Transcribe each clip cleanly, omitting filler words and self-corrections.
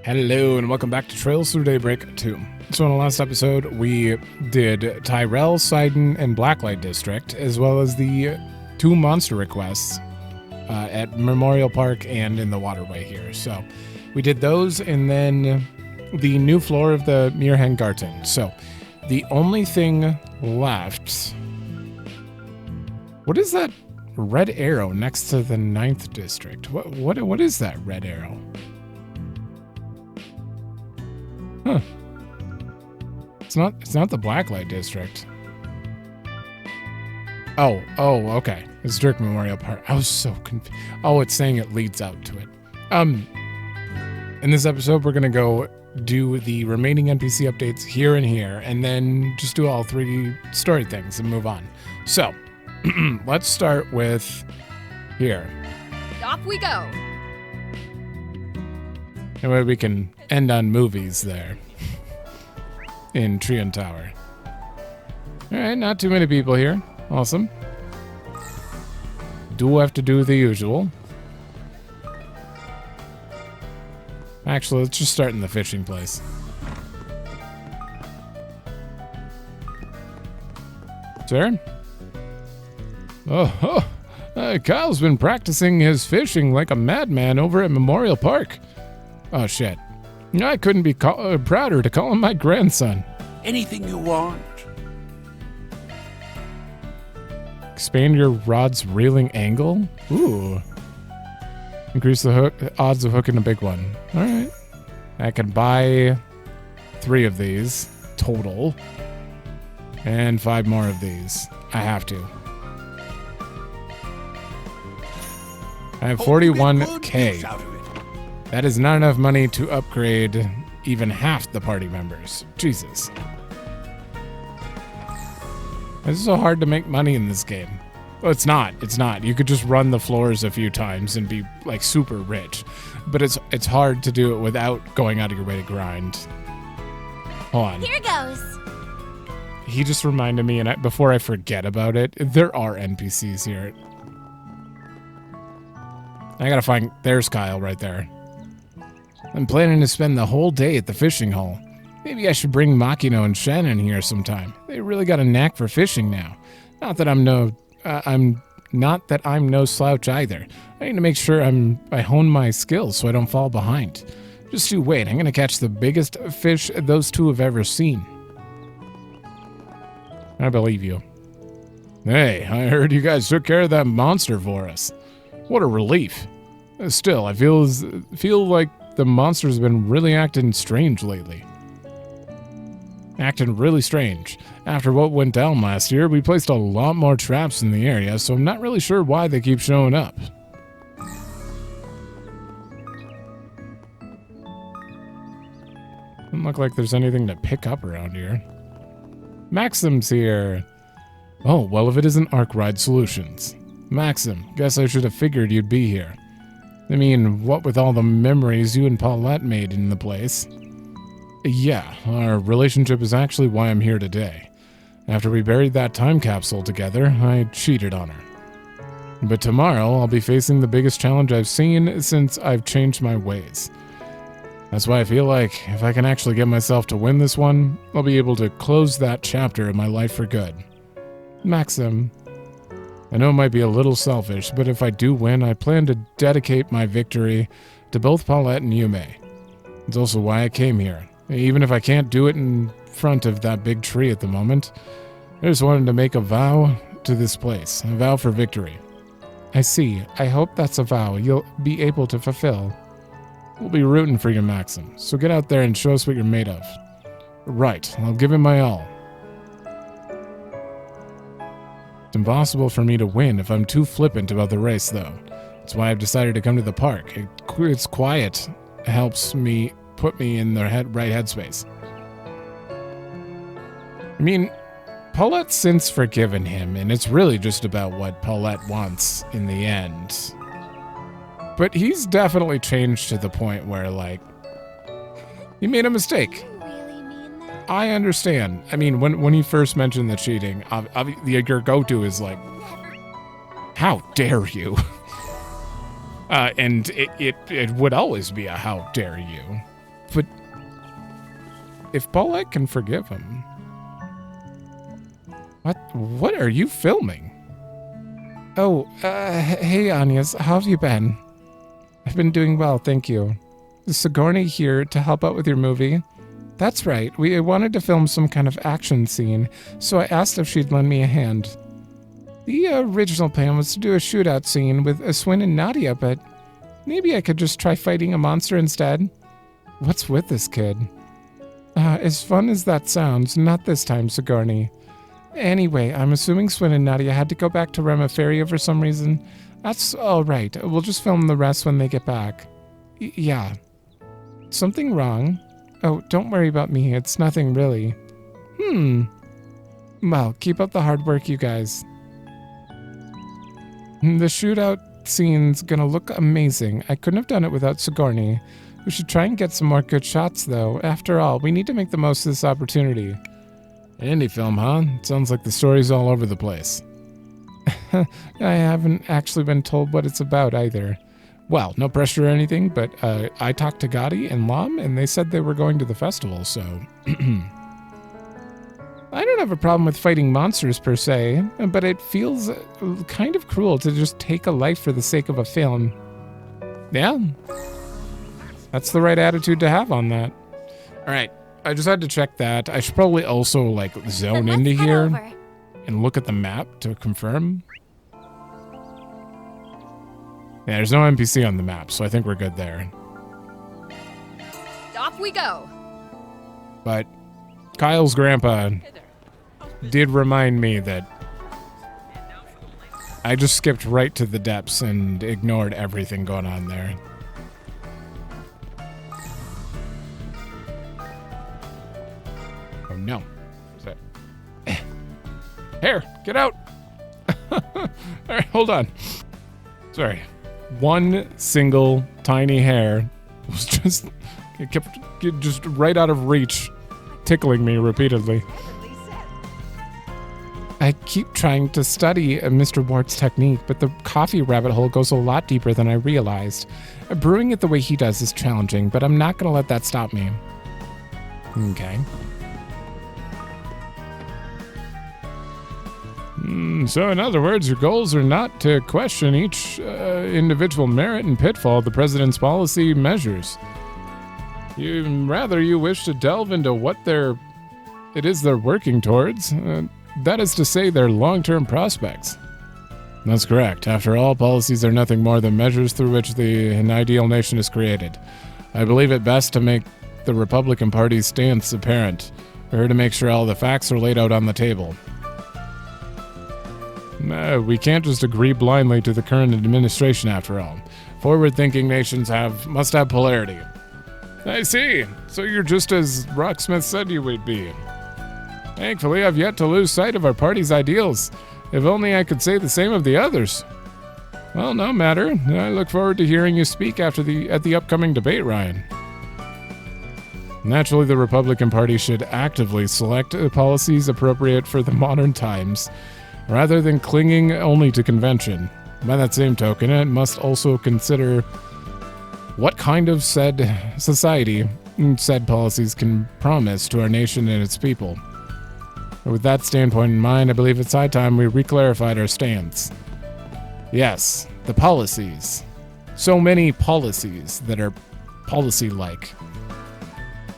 Hello and welcome back to Trails Through Daybreak 2. So in the last episode, we did Tyrell, Sidon, and Blacklight District, as well as the 2 monster requests at Memorial Park and in the waterway here. So we did those, and then the new floor of the Mirhengarten. So the only thing left... What is that red arrow next to the 9th district? What is that red arrow? Huh. It's not the Blacklight District. Oh, okay. It's Dirke Memorial Park. I was so confused. Oh, it's saying it leads out to it. In this episode, we're gonna go do the remaining NPC updates here and here, and then just do all 3 story things and move on. So, let's start with here. Off we go. That way we can end on movies there in Trion Tower. All right, not too many people here. Awesome. Do have to do the usual. Actually, let's just start in the fishing place. Sir? Kyle's been practicing his fishing like a madman over at Memorial Park. Oh, shit. I couldn't be prouder to call him my grandson. Anything you want. Expand your rod's reeling angle? Ooh. Increase the odds of hooking a big one. All right. I can buy 3 of these total. And 5 more of these. I have to. I have 41K. That is not enough money to upgrade even half the party members. Jesus. It's so hard to make money in this game. Well, it's not. It's not. You could just run the floors a few times and be like super rich. But it's hard to do it without going out of your way to grind. Hold on. Here goes. He just reminded me, and before I forget about it, there are NPCs here. I gotta find... There's Kyle right there. I'm planning to spend the whole day at the fishing hole. Maybe I should bring Makino and Shannon here sometime. They really got a knack for fishing now. Not that I'm no slouch either. I need to make sure I hone my skills so I don't fall behind. Just you wait, I'm gonna catch the biggest fish those 2 have ever seen. I believe you. Hey, I heard you guys took care of that monster for us. What a relief. Still, I feel like the monster's been really acting strange lately. Acting really strange. After what went down last year, we placed a lot more traps in the area, so I'm not really sure why they keep showing up. Doesn't look like there's anything to pick up around here. Maxim's here. Oh, well, if it isn't Arkride Solutions. Maxim, guess I should have figured you'd be here. I mean, what with all the memories you and Paulette made in the place. Yeah, our relationship is actually why I'm here today. After we buried that time capsule together, I cheated on her. But tomorrow, I'll be facing the biggest challenge I've seen since I've changed my ways. That's why I feel like if I can actually get myself to win this one, I'll be able to close that chapter in my life for good. Maxim. I know it might be a little selfish, but if I do win, I plan to dedicate my victory to both Paulette and Yume. It's also why I came here. Even if I can't do it in front of that big tree at the moment, I just wanted to make a vow to this place, a vow for victory. I see. I hope that's a vow you'll be able to fulfill. We'll be rooting for you, Maxim, so get out there and show us what you're made of. Right, I'll give it my all. It's impossible for me to win if I'm too flippant about the race, though. That's why I've decided to come to the park. It's quiet. It helps me put me in the right headspace. I mean, Paulette's since forgiven him, and it's really just about what Paulette wants in the end. But he's definitely changed to the point where, like, he made a mistake. I understand. I mean, when he first mentioned the cheating, your go-to is like, how dare you? And it would always be a how dare you. if Paulette can forgive him... What are you filming? Oh, hey, Anyas, how have you been? I've been doing well, thank you. Is Sigourney here to help out with your movie? That's right, we wanted to film some kind of action scene, so I asked if she'd lend me a hand. The original plan was to do a shootout scene with Swin and Nadia, but maybe I could just try fighting a monster instead. What's with this kid? As fun as that sounds, not this time, Sigourney. Anyway, I'm assuming Swin and Nadia had to go back to Remaferia for some reason. That's all right. We'll just film the rest when they get back. Yeah. Something wrong? Oh, don't worry about me. It's nothing really. Well, keep up the hard work, you guys. The shootout scene's gonna look amazing. I couldn't have done it without Sigourney. We should try and get some more good shots, though. After all, we need to make the most of this opportunity. Indie film, huh? It sounds like the story's all over the place. I haven't actually been told what it's about either. Well, no pressure or anything, but I talked to Gotti and Lam, and they said they were going to the festival, so... I don't have a problem with fighting monsters per se, but it feels kind of cruel to just take a life for the sake of a film. Yeah. That's the right attitude to have on that. Alright, I just had to check that. I should probably also, like, zone into here and look at the map to confirm. Yeah, there's no NPC on the map, so I think we're good there. Off we go. But Kyle's grandpa did remind me that I just skipped right to the depths and ignored everything going on there. Oh no. What's that? Hair, get out! Alright, hold on. Sorry. One single tiny hair was just, it kept just right out of reach, tickling me repeatedly. I keep trying to study Mr. Wart's technique, but the coffee rabbit hole goes a lot deeper than I realized. Brewing it the way he does is challenging, but I'm not going to let that stop me. Okay. So in other words, your goals are not to question each individual merit and pitfall of the president's policy measures. You wish to delve into what it is they're working towards. That is to say, their long-term prospects. That's correct. After all, policies are nothing more than measures through which an ideal nation is created. I believe it best to make the Republican Party's stance apparent. We're here to make sure all the facts are laid out on the table. We can't just agree blindly to the current administration, after all. Forward-thinking nations must have polarity. I see. So you're just as Rocksmith said you would be. Thankfully, I've yet to lose sight of our party's ideals. If only I could say the same of the others. Well, no matter. I look forward to hearing you speak at the upcoming debate, Ryan. Naturally, the Republican Party should actively select policies appropriate for the modern times, rather than clinging only to convention. By that same token, it must also consider what kind of said society said policies can promise to our nation and its people. With that standpoint in mind, I believe it's high time we reclarified our stance. Yes, the policies. So many policies that are policy-like.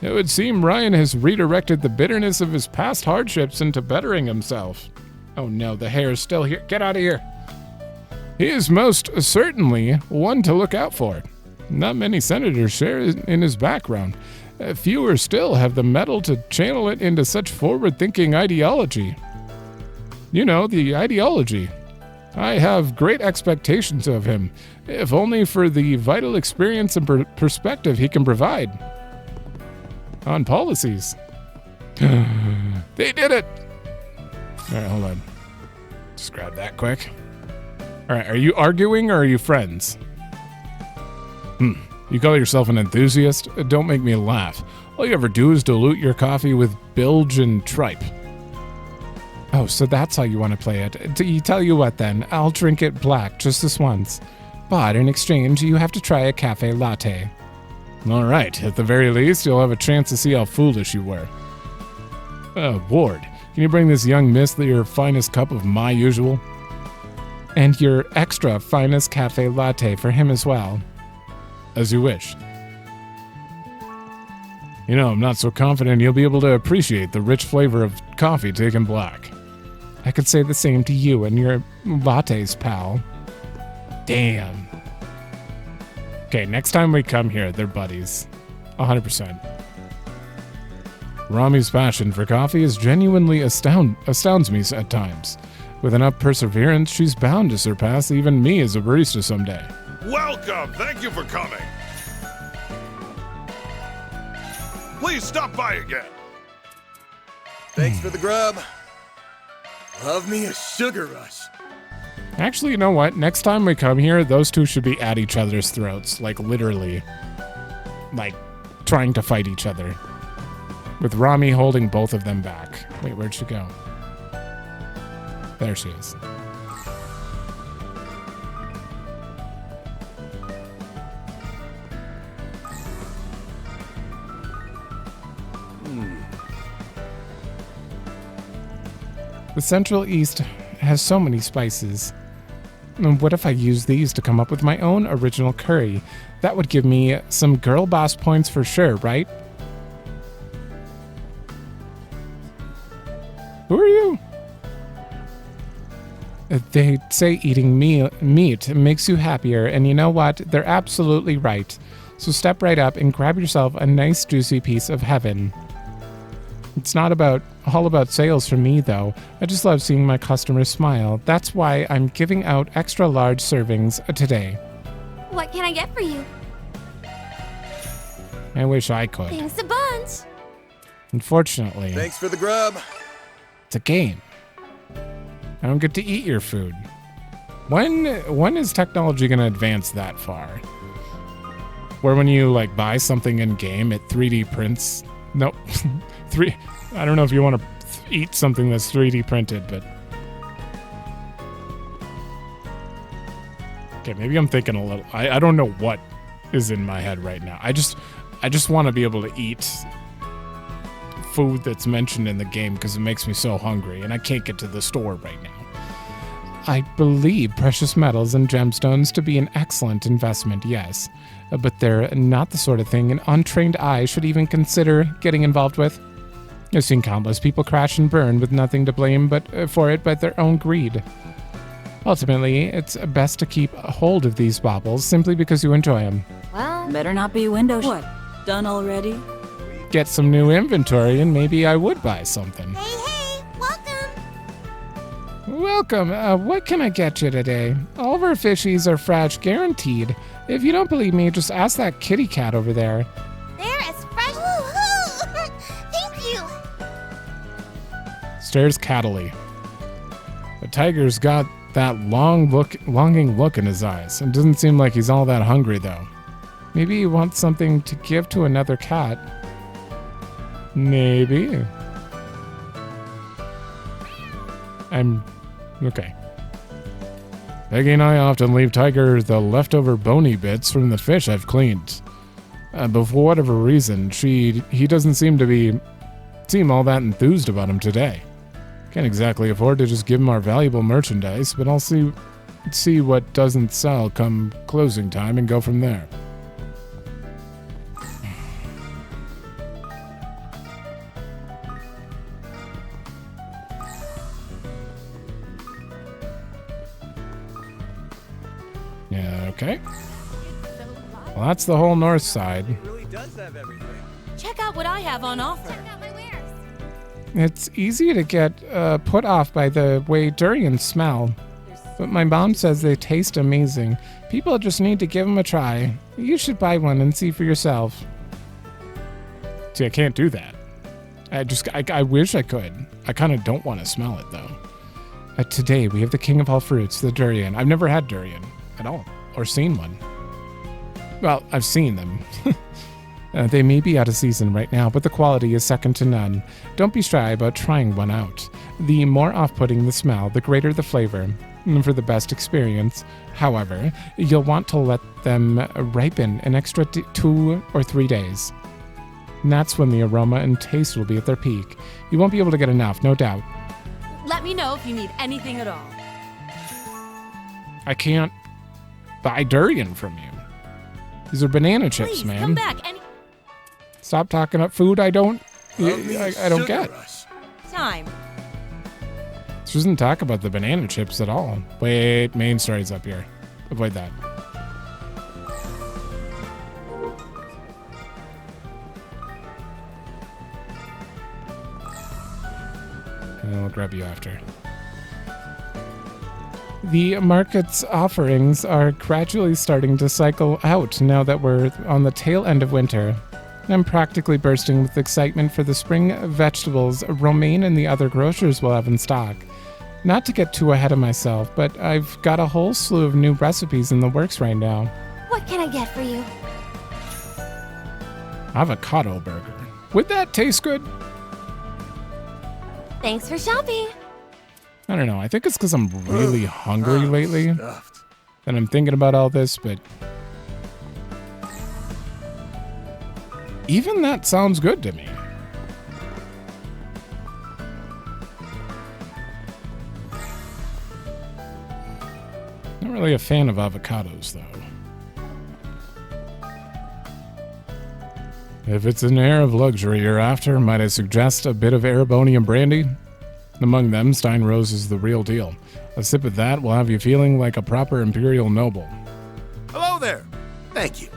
It would seem Ryan has redirected the bitterness of his past hardships into bettering himself. Oh no, the hair is still here. Get out of here. He is most certainly one to look out for. Not many senators share in his background. Fewer still have the mettle to channel it into such forward-thinking ideology. You know, the ideology. I have great expectations of him, if only for the vital experience and perspective he can provide. On policies. They did it! Alright, hold on. Just grab that quick. Alright, are you arguing or are you friends? You call yourself an enthusiast? Don't make me laugh. All you ever do is dilute your coffee with bilge and tripe. Oh, so that's how you want to play it. Tell you what then, I'll drink it black just this once. But in exchange, you have to try a cafe latte. All right, at the very least, you'll have a chance to see how foolish you were. Ward, can you bring this young miss your finest cup of my usual? And your extra finest cafe latte for him as well. As you wish. You know, I'm not so confident you'll be able to appreciate the rich flavor of coffee taken black. I could say the same to you and your lattes, pal. Damn. Okay, next time we come here, they're buddies. 100%. Rami's passion for coffee is genuinely astounds me at times. With enough perseverance, she's bound to surpass even me as a barista someday. Welcome! Thank you for coming! Please stop by again! Thanks for the grub. Love me a sugar rush. Actually, you know what? Next time we come here, those two should be at each other's throats. Like, literally. Like, trying to fight each other. With Rami holding both of them back. Wait, where'd she go? There she is. The Central East has so many spices. And what if I use these to come up with my own original curry? That would give me some girl boss points for sure, right? Who are you? They say eating meat makes you happier, and you know what? They're absolutely right. So step right up and grab yourself a nice juicy piece of heaven. It's not all about sales for me, though. I just love seeing my customers smile. That's why I'm giving out extra large servings today. What can I get for you? I wish I could. Thanks a bunch. Unfortunately, Thanks for the grub. it's a game. I don't get to eat your food. When is technology going to advance that far? Where when you like buy something in game, it 3D prints. Nope. I don't know if you want to eat something that's 3D printed, but okay, maybe I'm thinking a little. I don't know what is in my head right now. I just want to be able to eat food that's mentioned in the game because it makes me so hungry, and I can't get to the store right now. I believe precious metals and gemstones to be an excellent investment, yes, but they're not the sort of thing an untrained eye should even consider getting involved with. I've seen countless people crash and burn with nothing to blame for it but their own greed. Ultimately, it's best to keep a hold of these baubles simply because you enjoy them. Well, Better not be windows. What? Done already? Get some new inventory and maybe I would buy something. hey, welcome. Welcome. What can I get you today? All of our fishies are fresh, guaranteed. If you don't believe me, just ask that kitty cat over there. They're as fresh. Woohoo! Thank you. Stares cattily. The tiger's got that longing look in his eyes. It doesn't seem like he's all that hungry, though. Maybe he wants something to give to another cat. Maybe. Okay. Peggy and I often leave Tiger the leftover bony bits from the fish I've cleaned. But for whatever reason, he doesn't seem all that enthused about him today. Can't exactly afford to just give him our valuable merchandise, but I'll see what doesn't sell come closing time and go from there. Yeah, okay. Well, that's the whole north side. It really does have everything. Check out what I have on offer. It's easy to get put off by the way durians smell. But my mom says they taste amazing. People just need to give them a try. You should buy one and see for yourself. See, I can't do that. I wish I could. I kind of don't want to smell it, though. Today, we have the king of all fruits, the durian. I've never had durian at all, or seen one. Well, I've seen them. They may be out of season right now, but the quality is second to none. Don't be shy about trying one out. The more off-putting the smell, the greater the flavor. for the best experience. However, you'll want to let them ripen an extra 2 or 3 days. And that's when the aroma and taste will be at their peak. You won't be able to get enough, no doubt. Let me know if you need anything at all. I can't buy durian from you. These are banana chips, Please, man. come back Stop talking up food I don't Love me a I don't sugar get. rush. anytime. This doesn't talk about the banana chips at all. Wait, main story's up here. Avoid that. And I'll grab you after. The market's offerings are gradually starting to cycle out now that we're on the tail end of winter. I'm practically bursting with excitement for the spring vegetables Romaine and the other grocers will have in stock. Not to get too ahead of myself, but I've got a whole slew of new recipes in the works right now. What can I get for you? Avocado burger. Would that taste good? Thanks for shopping. I don't know. I think it's because I'm really hungry lately Stuffed. that I'm thinking about all this, but even that sounds good to me. Not really a fan of avocados, though. If it's an air of luxury you're after, might I suggest a bit of Erebonian brandy? Among them, Stein Rose is the real deal. A sip of that will have you feeling like a proper imperial noble. Hello there. Thank you.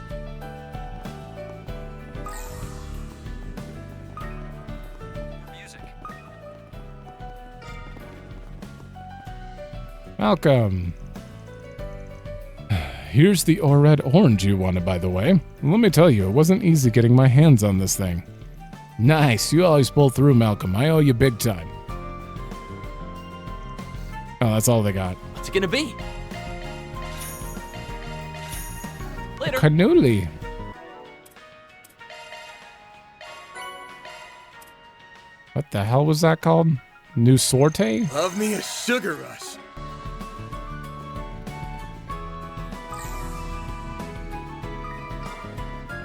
Welcome. Here's the red orange you wanted, by the way. Let me tell you, it wasn't easy getting my hands on this thing. Nice, you always pull through, Malcolm. I owe you big time. Oh, that's all they got. What's it gonna be? Later. Cannoli. What the hell was that called? New sorte? Love me a sugar rush.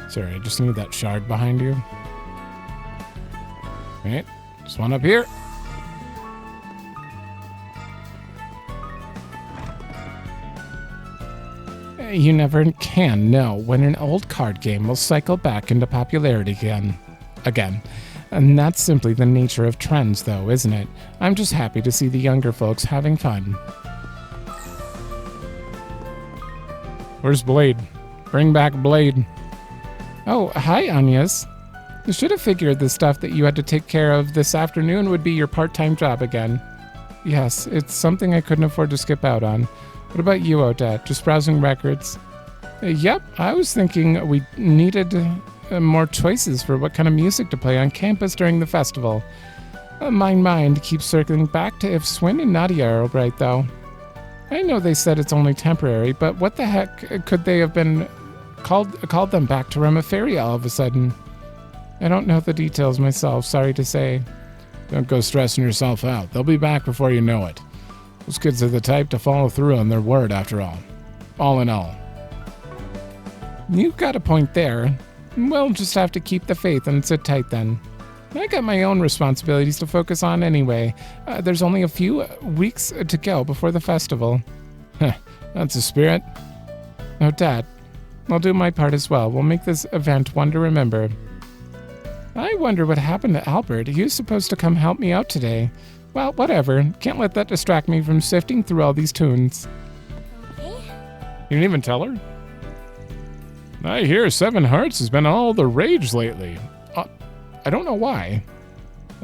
Sorry, I just need that shard behind you. Right, just one up here. You never can know when an old card game will cycle back into popularity again. And that's simply the nature of trends, though, isn't it? I'm just happy to see the younger folks having fun. Where's Blade? Bring back Blade. Oh, hi, Anyas. You should have figured the stuff that you had to take care of this afternoon would be your part-time job again. Yes, it's something I couldn't afford to skip out on. What about you, Odette? Just browsing records? Yep, I was thinking we needed more choices for what kind of music to play on campus during the festival. My mind keeps circling back to if Swin and Nadia are alright, though. I know they said it's only temporary, but what the heck could they have been called them back to Remiferia all of a sudden? I don't know the details myself, sorry to say. Don't go stressing yourself out. They'll be back before you know it. Those kids are the type to follow through on their word, after all. All in all. You've got a point there. We'll just have to keep the faith and sit tight then. I got my own responsibilities to focus on anyway. There's only a few weeks to go before the festival. That's a spirit. Oh, Dad. I'll do my part as well. We'll make this event one to remember. I wonder what happened to Albert. He was supposed to come help me out today. Well, whatever. Can't let that distract me from sifting through all these tunes. Okay. You didn't even tell her? I hear Seven Hearts has been all the rage lately. I don't know why.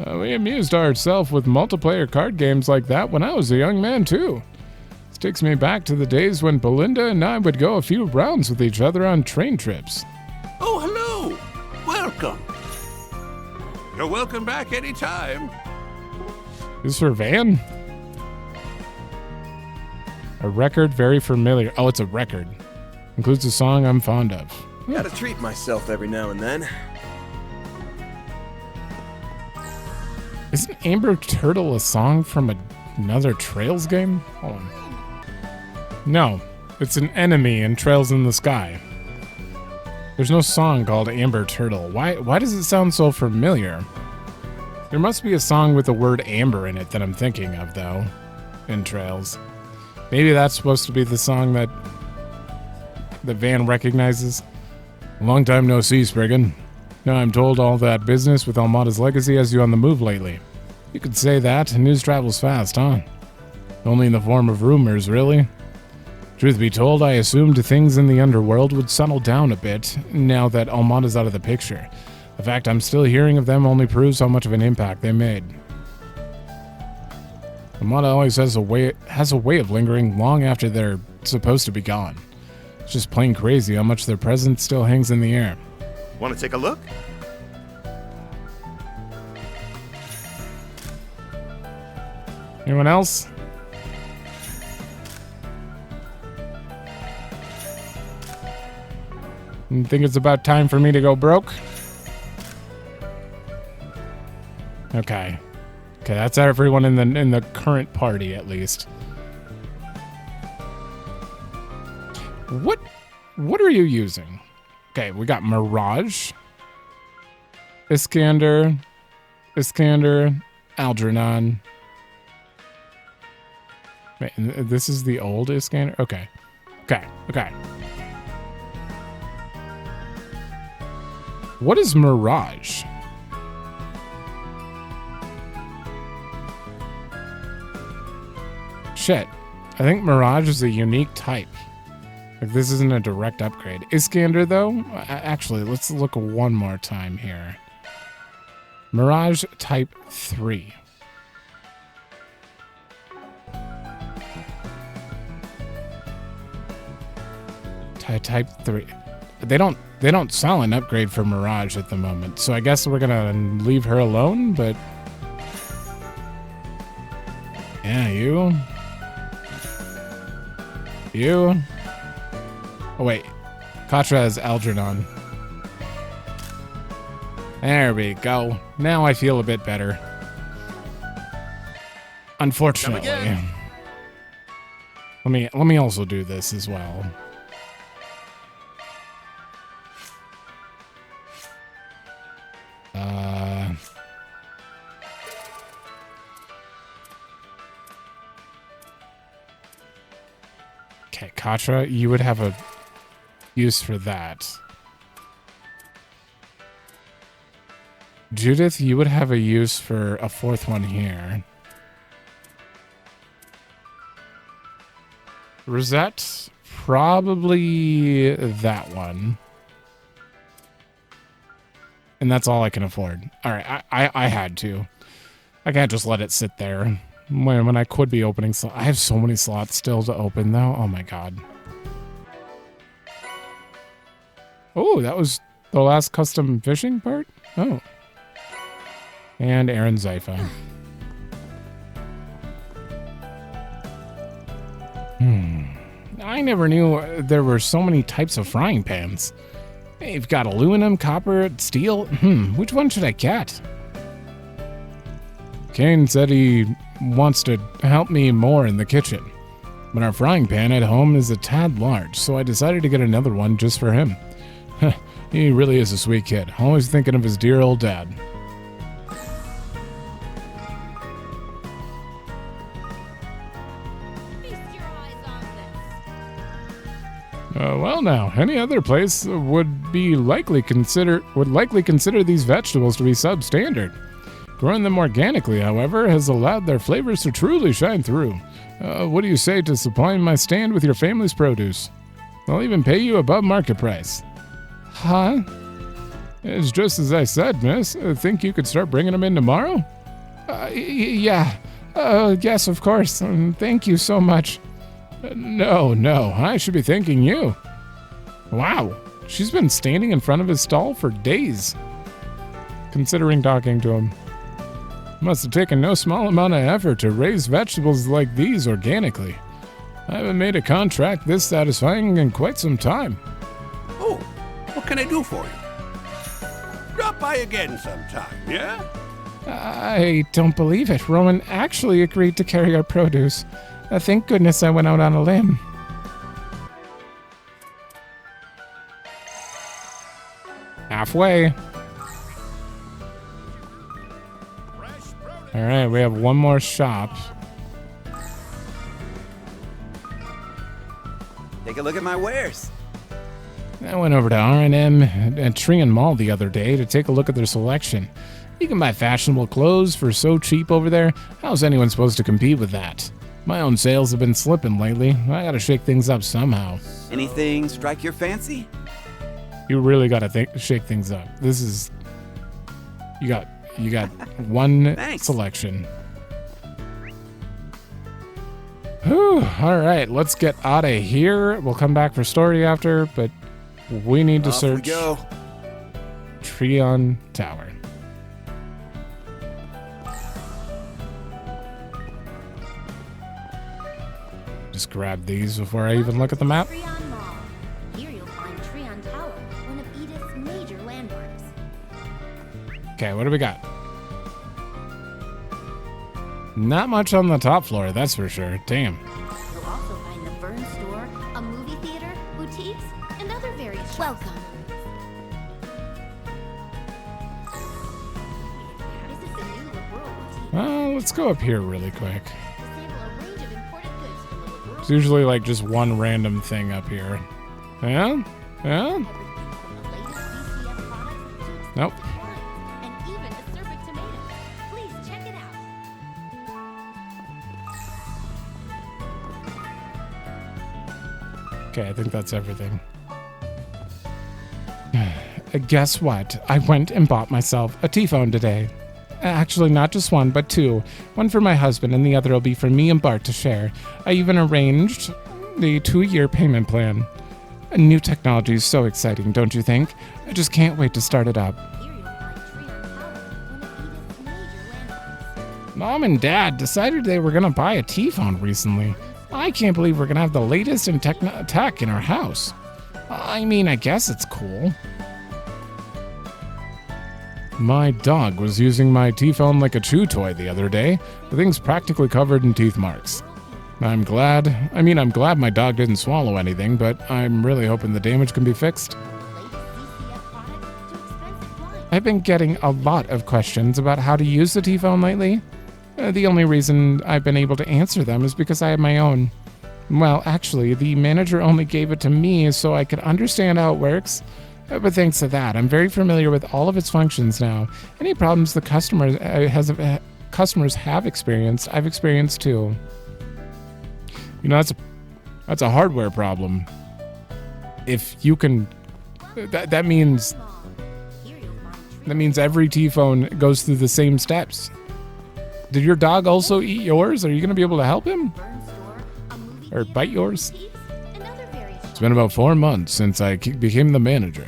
We amused ourselves with multiplayer card games like that when I was a young man, too. This takes me back to the days when Belinda and I would go a few rounds with each other on train trips. Oh, hello. Welcome. You're welcome back anytime. Is her van? A record very familiar. Oh, it's a record. Includes a song I'm fond of. Gotta treat myself every now and then. Isn't Amber Turtle a song from another Trails game? Hold on. No, it's an enemy in Trails in the Sky. There's no song called Amber Turtle. Why does it sound so familiar? There must be a song with the word amber in it that I'm thinking of, though, in Trails. Maybe that's supposed to be the song that Van recognizes. Long time no see, Spriggan. Now I'm told all that business with Almata's legacy has you on the move lately. You could say that. News travels fast, huh? Only in the form of rumors, really. Truth be told, I assumed things in the underworld would settle down a bit now that Almata's out of the picture. The fact I'm still hearing of them only proves how much of an impact they made. Almata always has a way of lingering long after they're supposed to be gone. It's just plain crazy how much their presence still hangs in the air. Want to take a look? Anyone else? You think it's about time for me to go broke? Okay. Okay, that's everyone in the current party, at least. What are you using? Okay, we got Mirage, Iskander, Algernon. Wait, this is the old Iskander? Okay. What is Mirage? Shit. I think Mirage is a unique type. Like, this isn't a direct upgrade. Iskander, though? Actually, let's look one more time here. Mirage Type 3. Type 3. They don't sell an upgrade for Mirage at the moment, so I guess we're gonna leave her alone, but... Yeah, you... Oh, wait. Katra has Algernon. There we go. Now I feel a bit better. Unfortunately. Let me also do this as well. Okay, Katra, you would have a use for that. Judith, you would have a use for a fourth one here. Rosette, probably that one. And that's all I can afford. All right, I had to. I can't just let it sit there when I could be opening. I have so many slots still to open, though. Oh, my God. Oh, that was the last custom fishing part? Oh. And Aaron Zypha. I never knew there were so many types of frying pans. You've got aluminum, copper, steel. Which one should I get? Kane said he wants to help me more in the kitchen, but our frying pan at home is a tad large, so I decided to get another one just for him. He really is a sweet kid, always thinking of his dear old dad. Well now, any other place would likely consider these vegetables to be substandard. Growing them organically, however, has allowed their flavors to truly shine through. What do you say to supplying my stand with your family's produce? I'll even pay you above market price. Huh? It's just as I said, miss. Think you could start bringing them in tomorrow? Yeah. Yes, of course. Thank you so much. No, I should be thanking you. Wow, she's been standing in front of his stall for days, considering talking to him. Must have taken no small amount of effort to raise vegetables like these organically. I haven't made a contract this satisfying in quite some time. Oh, what can I do for you? Drop by again sometime, yeah? I don't believe it. Roman actually agreed to carry our produce. Thank goodness I went out on a limb. Halfway. All right, we have one more shop. Take a look at my wares. I went over to R&M and Trion Mall the other day to take a look at their selection. You can buy fashionable clothes for so cheap over there. How's anyone supposed to compete with that? My own sales have been slipping lately. I gotta shake things up somehow. Anything strike your fancy? You really gotta shake things up. This is... You got one Thanks. selection. Whew, all right, let's get out of here. We'll come back for story after, but we need to Off search we go. Trion Tower. Just grab these before I even look at the map. Trion Mall. Here you'll find Trion Tower, one of Edith's major landmarks. Okay, what do we got? Not much on the top floor, that's for sure. Damn. You'll also find the Vern Store, a movie theater, boutiques, and other various shops. Welcome. This is the new liberal boutique. Well, let's go up here really quick. Sample a range of imported goods from the liberal. It's usually like just one random thing up here. Yeah? Yeah? Everything from the latest VCF products to Nope. expensive wines, and even acerbic tomatoes. Please check it out. Okay, I think that's everything. Guess what? I went and bought myself a T-phone today. Actually, not just one, but two. One for my husband and the other will be for me and Bart to share. I even arranged the 2-year payment plan. New technology is so exciting, don't you think? I just can't wait to start it up. Here you'll find Trion Tower, one of Edith's major landmarks. Mom and Dad decided they were going to buy a T-phone recently. I can't believe we're going to have the latest in tech in our house. I mean, I guess it's cool. My dog was using my T-phone like a chew toy the other day. The thing's practically covered in teeth marks. I'm glad my dog didn't swallow anything, but I'm really hoping the damage can be fixed. Latest VCF products to expensive wines. I've been getting a lot of questions about how to use the T-phone lately. The only reason I've been able to answer them is because I have my own. Well, actually, the manager only gave it to me so I could understand how it works. But thanks to that, I'm very familiar with all of its functions now. Any problems the customers have experienced, I've experienced too. You know, that's a hardware problem. If you can, that means Here you'll find that means every T-phone goes through the same steps. Did your dog also eat yours? Are you going to be able to help him? Vern Store, a movie Or theater, bite yours? boutiques, and other various It's been about 4 months since I became the manager.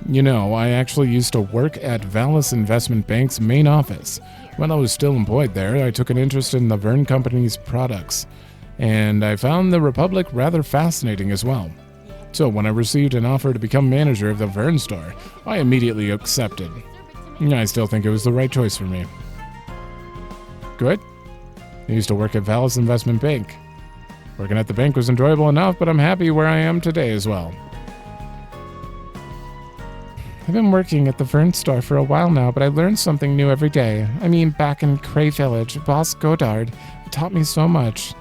You know, I actually used to work at Vallis Investment Bank's main office. When I was still employed there, I took an interest in the Vern Company's products, and I found the Republic rather fascinating as well. So when I received an offer to become manager of the Vern store, I immediately accepted. I still think it was the right choice for me. Good. I used to work at Vallis Investment Bank. Working at the bank was enjoyable enough, but I'm happy where I am today as well. I've been working at the Vern store for a while now, but I learned something new every day. I mean, back in Cray Village, Boss Godard taught me so much.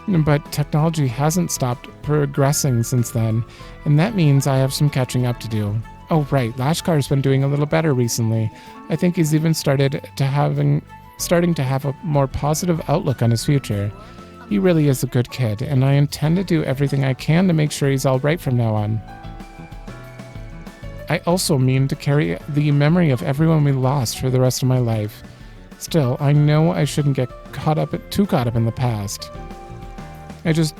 But technology hasn't stopped progressing since then, and that means I have some catching up to do. Oh right, Lashkar's been doing a little better recently. I think he's even starting to have a more positive outlook on his future. He really is a good kid, and I intend to do everything I can to make sure he's all right from now on. I also mean to carry the memory of everyone we lost for the rest of my life. Still, I know I shouldn't get too caught up in the past.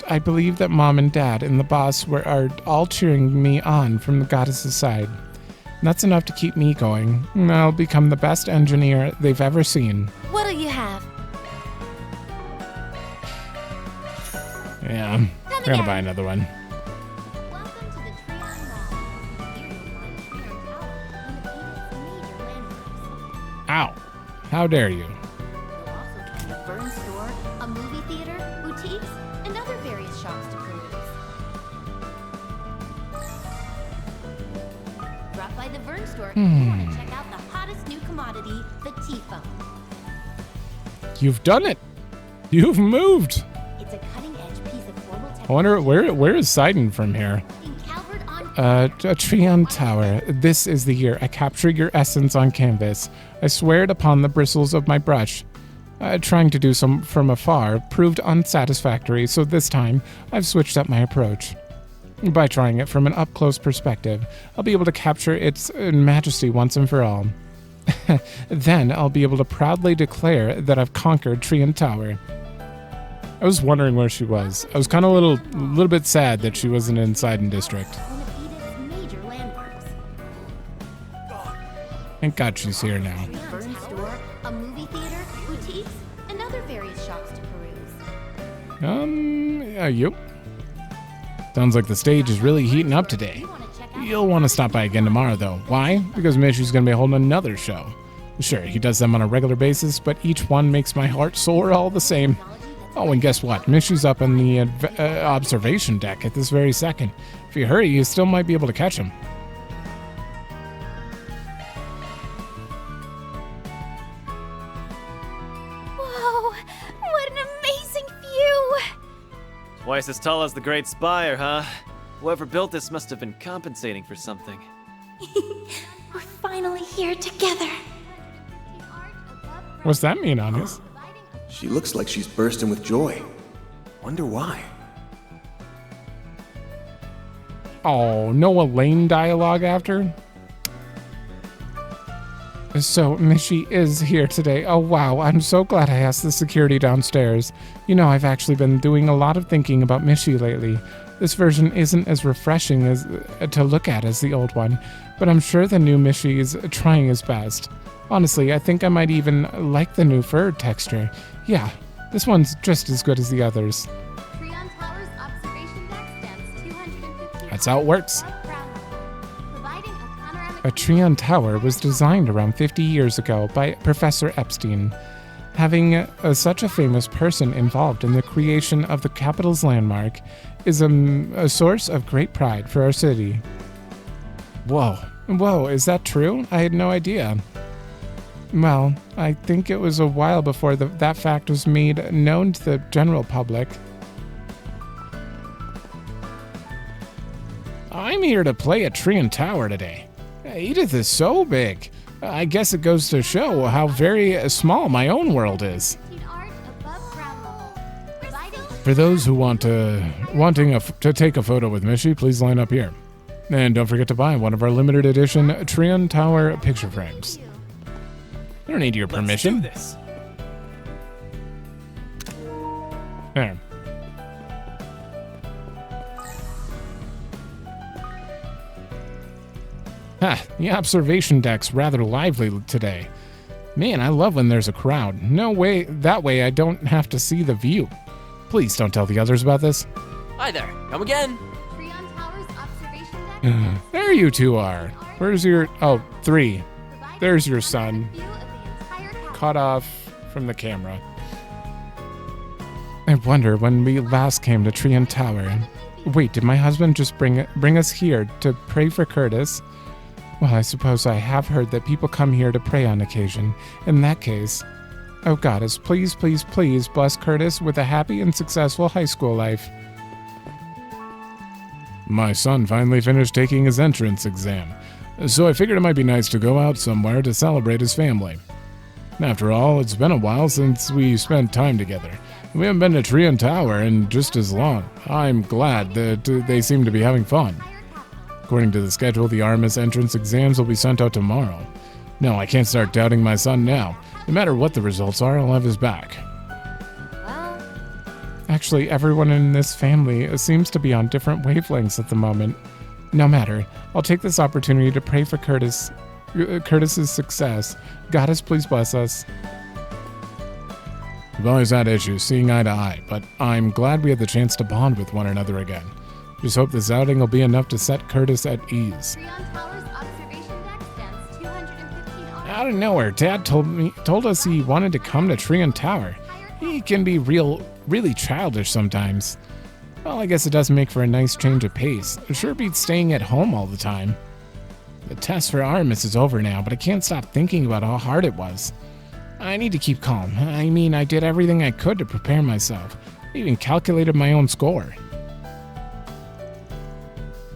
I believe that Mom and Dad and the boss are all cheering me on from the goddess's side. And that's enough to keep me going. I'll become the best engineer they've ever seen. What'll you have? Yeah, we're gonna buy another one. Welcome to the Trion Mall. Here you'll find Trion Tower, one of Edith's major landmarks. Ow! How dare you? You'll also find the Vern Store, a movie theater, boutiques, and other various shops to peruse. Drop by by the Vern store if you want to check out the hottest new commodity, the T-phone. You've done it. You've moved. It's a cutting-edge piece of global technology. I wonder where is Sidon from here? In Calvard on Trion Tower. This is the year I capture your essence on canvas. I swear it upon the bristles of my brush. Trying to do some from afar proved unsatisfactory, so this time I've switched up my approach. By trying it from an up-close perspective, I'll be able to capture its majesty once and for all. Then I'll be able to proudly declare that I've conquered Trion Tower. I was wondering where she was. I was kind of a little bit sad that she wasn't in Sidon District. one of Edith's major landmarks. Thank God she's here now. A Vern store, a movie theater, boutiques, and other various shops to peruse. Yeah, you. Sounds like the stage is really heating up today. You want to check out You'll want to stop by again tomorrow, though. Why? Because Mishy's going to be holding another show. Sure, he does them on a regular basis, but each one makes my heart soar all the same. Oh, and guess what? Mishy's up on the observation deck at this very second. If you hurry, you still might be able to catch him. Whoa, what an amazing view! Twice as tall as the Great Spire, huh? Whoever built this must have been compensating for something. We're finally here together. What's that mean, Anius? She looks like she's bursting with joy. Wonder why. Oh, no Elaine dialogue after? So, Mishy is here today. Oh, wow. I'm so glad I asked the security downstairs. You know, I've actually been doing a lot of thinking about Mishy lately. This version isn't as refreshing as to look at as the old one, but I'm sure the new Mishy is trying his best. Honestly, I think I might even like the new fur texture. Yeah, this one's just as good as the others. Trion Tower's observation deck stands 250 That's how it works. above ground level, providing a panoramic A Trion Tower was designed around 50 years ago by Professor Epstein. Having such a famous person involved in the creation of the capital's landmark is a source of great pride for our city. Whoa, is that true? I had no idea. Well, I think it was a while before that fact was made known to the general public. I'm here to play at Trion Tower today. Edith is so big. I guess it goes to show how very small my own world is. art above ground level, providing For those who wanting to take a photo with Mishy, please line up here. And don't forget to buy one of our limited edition Trion Tower picture frames. I don't need your permission. Let's do this. There. The observation deck's rather lively today. Man, I love when there's a crowd. That way I don't have to see the view. Please don't tell the others about this. Hi there. Come again. Trion Tower's observation deck There you two are. Where's your... Oh, 3. providing There's your a son. view of the entire castle. Cut off from the camera. I wonder when we last came to Trion Tower. Wait, did my husband just bring us here to pray for Curtis? Well, I suppose I have heard that people come here to pray on occasion. In that case, oh goddess, please, please, please bless Curtis with a happy and successful high school life. My son finally finished taking his entrance exam, so I figured it might be nice to go out somewhere to celebrate his family. After all, it's been a while since we spent time together. We haven't been to Trion Tower in just as long. I'm glad that they seem to be having fun. According to the schedule, the Armis entrance exams will be sent out tomorrow. No, I can't start doubting my son now. No matter what the results are, I'll have his back. Well, Actually, everyone in this family seems to be on different wavelengths at the moment. No matter, I'll take this opportunity to pray for Curtis's success. Goddess, please bless us. We've always had issues seeing eye to eye, but I'm glad we had the chance to bond with one another again. Just hope this outing will be enough to set Curtis at ease. Trion Tower's observation deck stands 215 Out of nowhere, Dad told us he wanted to come to Trion Tower. He can be really childish sometimes. Well, I guess it does make for a nice change of pace. It sure beats staying at home all the time. The test for Artemis is over now, but I can't stop thinking about how hard it was. I need to keep calm. I mean, I did everything I could to prepare myself. I even calculated my own score.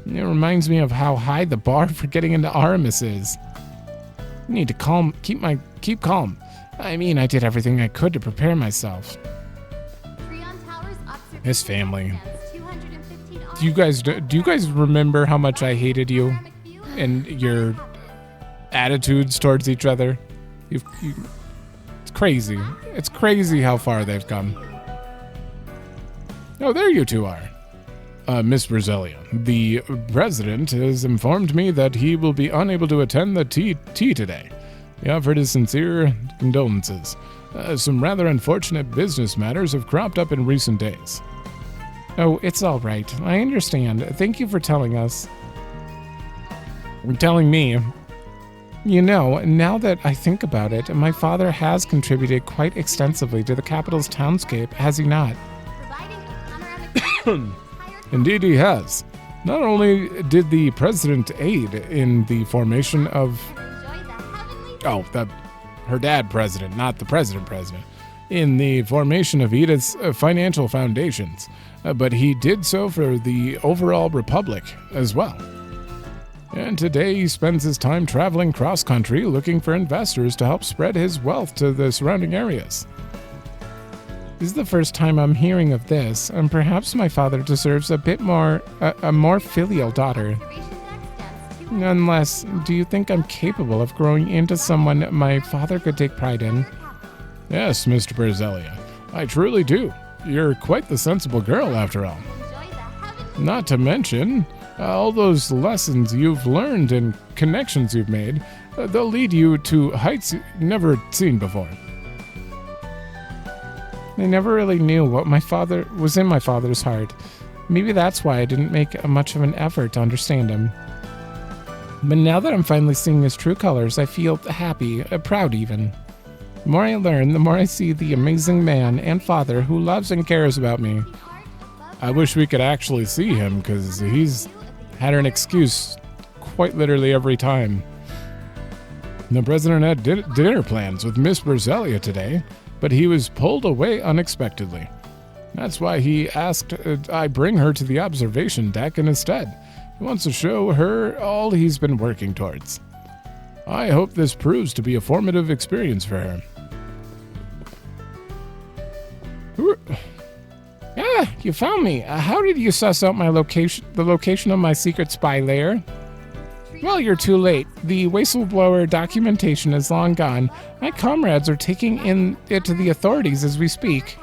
It reminds me of how high the bar for getting into Artemis is. I need to keep calm. I mean, I did everything I could to prepare myself. Trion Tower's observation His family. stands 215 Do you guys remember how much I hated you panoramic view and your attitudes towards each other? It's crazy. It's crazy how far they've come. Oh, there you two are. Miss Brasilia, the president has informed me that he will be unable to attend the tea today. He offered his sincere condolences. Some rather unfortunate business matters have cropped up in recent days. Oh, it's all right. I understand. Thank you for telling us. Telling me. You know, now that I think about it, my father has contributed quite extensively to the capital's townscape, has he not? providing a panoramic view. Indeed he has. Not only did the president aid in the formation of... her dad president, not the president. In the formation of Edith's financial foundations. But he did so for the overall republic as well. And today he spends his time traveling cross-country looking for investors to help spread his wealth to the surrounding areas. This is the first time I'm hearing of this, and perhaps my father deserves a more filial daughter. Nonetheless, do you think I'm capable of growing into someone my father could take pride in? Yes, Mr. Brasilia, I truly do. You're quite the sensible girl, after all. Not to mention, all those lessons you've learned and connections you've made, they'll lead you to heights you've never seen before. I never really knew what was in my father's heart. Maybe that's why I didn't make much of an effort to understand him. But now that I'm finally seeing his true colors, I feel happy, proud even. The more I learn, the more I see the amazing man and father who loves and cares about me. I wish we could actually see him, because he's had an excuse quite literally every time. The president had dinner plans with Miss Brasilia today, but he was pulled away unexpectedly. That's why he asked I bring her to the observation deck instead. He wants to show her all he's been working towards. I hope this proves to be a formative experience for her. Ah, you found me. How did you suss out the location of my secret spy lair? Well, you're too late. The whistleblower documentation is long gone. My comrades are taking it to the authorities as we speak.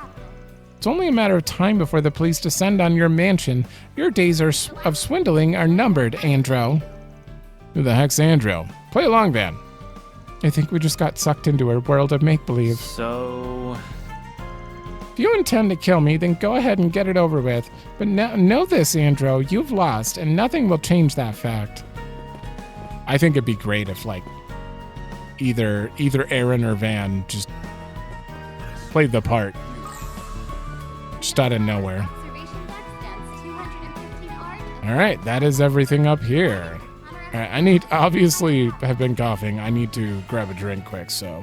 It's only a matter of time before the police descend on your mansion. Your days of swindling are numbered, Andro. Who the heck's Andro? Play along, then. I think we just got sucked into a world of make-believe. So... If you intend to kill me, then go ahead and get it over with. But know this, Andro, you've lost, and nothing will change that fact. I think it'd be great if, like, either Aaron or Van just played the part. Just out of nowhere. Alright, that is everything up here. Alright, obviously, I've been coughing. I need to grab a drink quick, so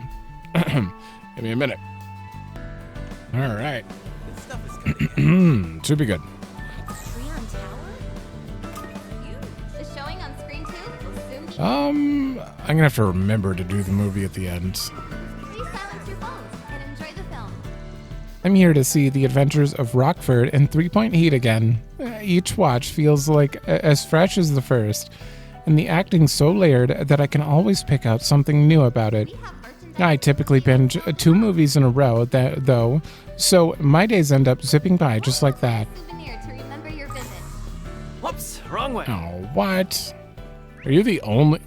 give me a minute. Alright. Should be good. Trion Tower? The showing on screen 2 will soon be. I'm gonna have to remember to do the movie at the end. Please silence your phones and enjoy the film. I'm here to see the adventures of Rockford and 3 Point Heat again. Each watch feels like as fresh as the first, and the acting's so layered that I can always pick out something new about it. I typically binge 2 movies in a row, though, so my days end up zipping by just like that. Souvenir to remember your visit. Whoops, wrong way. Oh, what? Are you the only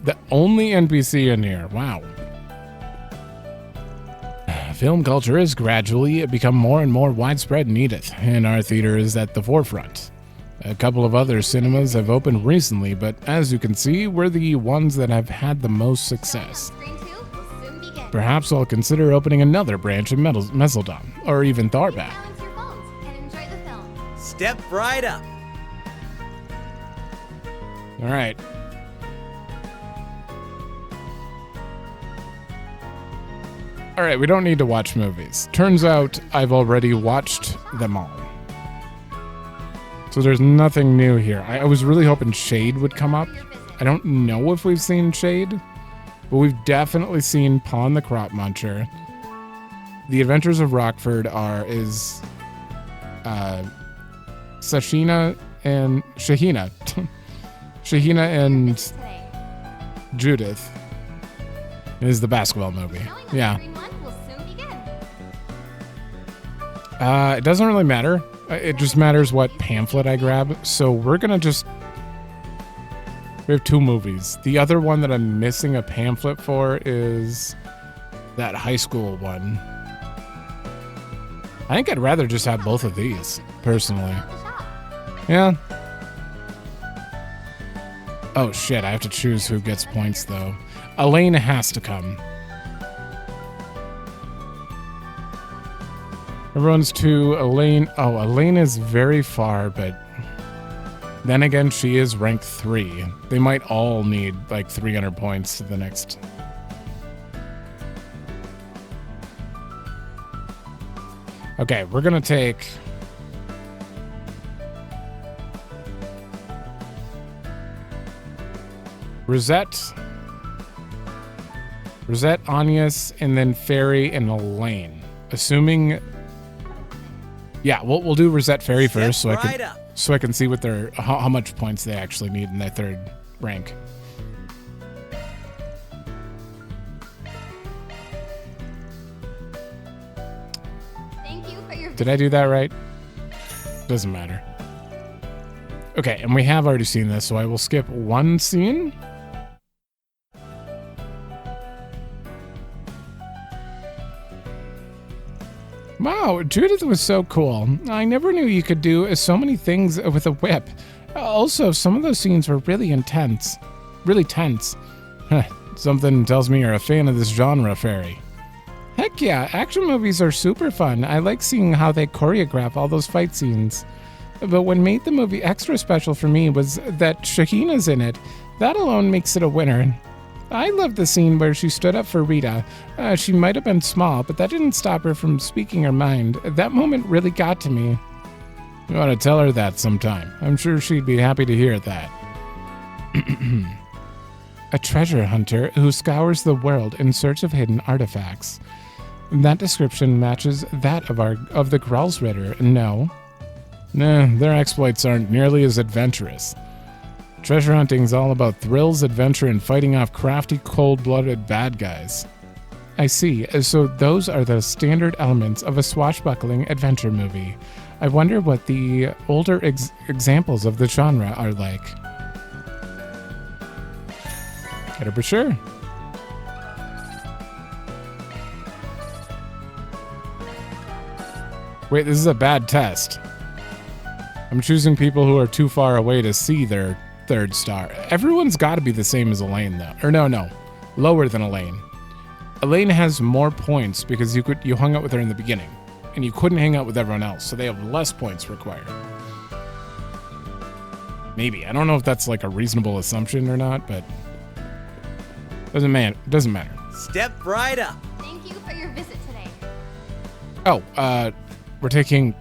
NPC in here? Wow. Film culture has gradually become more and more widespread in Edith, and our theater is at the forefront. A couple of other cinemas have opened recently, but as you can see, we're the ones that have had the most success. Screen 2 will soon begin. Perhaps I'll consider opening another branch in Messeldom, or even Tharbad. Silence your phones and enjoy the film. Step right up. Alright. All right, we don't need to watch movies. Turns out I've already watched them all. So there's nothing new here. I was really hoping Shade would come up. I don't know if we've seen Shade, but we've definitely seen Pawn the Crop Muncher. The Adventures of Rockford is Shahina and Today. Judith is the basketball movie. Showing on Yeah. screen 1 will soon begin. It doesn't really matter. It just matters what pamphlet I grab. So we're gonna just... We have 2 movies. The other one that I'm missing a pamphlet for is that high school one. I think I'd rather just have both of these, personally. Found the shop. Yeah. Oh shit, I have to choose who gets points though. Elaine has to come. Everyone's to Elaine. Oh, Elaine is very far, but then again, she is ranked 3. They might all need like 300 points to the next. Okay, we're gonna take... Rosette, Agnes, and then Fairy and Elaine. Assuming... Yeah, we'll do Rosette Fairy first so I can see what their how much points they actually need in their 3rd rank. Thank you for your Did I do that right? Doesn't matter. Okay, and we have already seen this, so I will skip one scene. Wow, Judith was so cool. I never knew you could do so many things with a whip. Also, some of those scenes were really intense. Really tense. Something tells me you're a fan of this genre, Fairy. Heck yeah, action movies are super fun. I like seeing how they choreograph all those fight scenes. But what made the movie extra special for me was that Shahina's in it. That alone makes it a winner. I love the scene where she stood up for Rita. She might have been small, but that didn't stop her from speaking her mind. That moment really got to me. You ought to tell her that sometime. I'm sure she'd be happy to hear that. A treasure hunter who scours the world in search of hidden artifacts. That description matches that of the Gralsritter. No. Nah, their exploits aren't nearly as adventurous. Treasure hunting's all about thrills, adventure, and fighting off crafty, cold-blooded bad guys. I see, so those are the standard elements of a swashbuckling adventure movie. I wonder what the older examples of the genre are like. Get a brochure. Wait, this is a bad test. I'm choosing people who are too far away to see their 3rd star. Everyone's got to be the same as Elaine, though. Or no. Lower than Elaine. Elaine has more points because you hung out with her in the beginning. And you couldn't hang out with everyone else, so they have less points required. Maybe. I don't know if that's like a reasonable assumption or not, but... Doesn't matter. Step right up. Thank you for your visit today. Oh, we're taking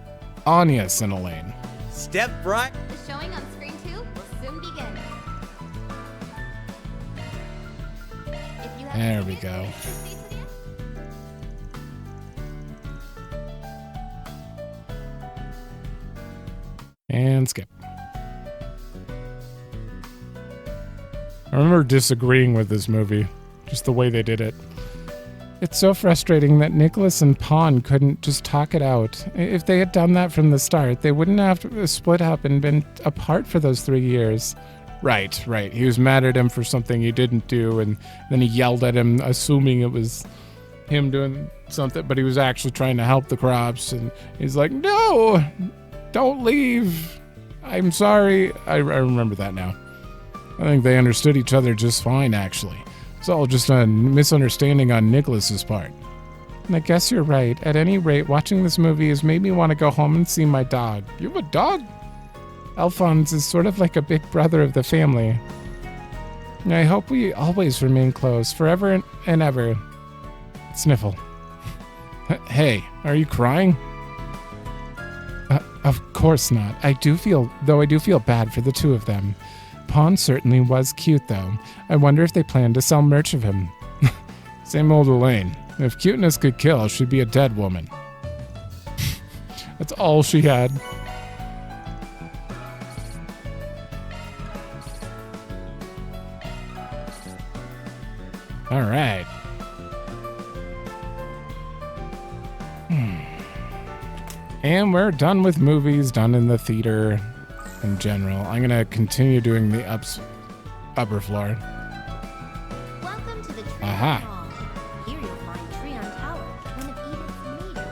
Agnes and Elaine. Step right. The showing on screen 2 will soon begin. If you have There a we ticket, go. proceed to the end. And skip. I remember disagreeing with this movie, just the way they did it. It's so frustrating that Nicholas and Pawn couldn't just talk it out. If they had done that from the start, they wouldn't have to split up and been apart for those 3 years. Right. He was mad at him for something he didn't do, and then he yelled at him, assuming it was him doing something, but he was actually trying to help the crops, and he's like, no, don't leave. I'm sorry. I remember that now. I think they understood each other just fine, actually. It's all just a misunderstanding on Nicholas's part. And I guess you're right. At any rate, watching this movie has made me want to go home and see my dog. You have a dog? Alphonse is sort of like a big brother of the family. I hope we always remain close, forever and ever. Sniffle. Hey, are you crying? Of course not. I do feel bad for the two of them. Pawn certainly was cute, though. I wonder if they plan to sell merch of him. Same old Elaine. If cuteness could kill, she'd be a dead woman. That's all she had. All right. And we're done with movies, done in the theater in general. I'm going to continue doing the upper floor. Welcome to the Trion Aha. Mall. Here you'll find Trion Tower, one of Edith's major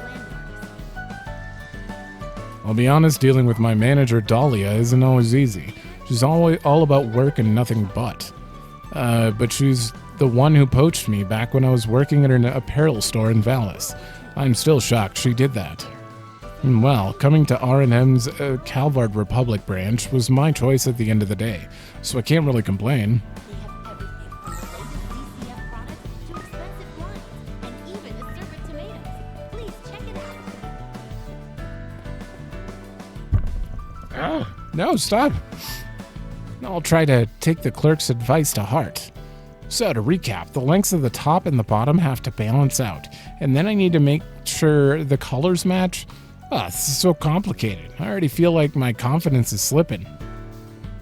landmarks. I'll be honest, dealing with my manager, Dahlia, isn't always easy. She's all about work and nothing but. But she's the one who poached me back when I was working at an apparel store in Vallis. I'm still shocked she did that. And well, coming to R&M's Calvard Republic branch was my choice at the end of the day, so I can't really complain. They have everything from the latest DCF products to expensive wines, and even a serve of tomatoes. Please check it out. No, stop. I'll try to take the clerk's advice to heart. So to recap, the lengths of the top and the bottom have to balance out, and then I need to make sure the colors match. This is so complicated. I already feel like my confidence is slipping.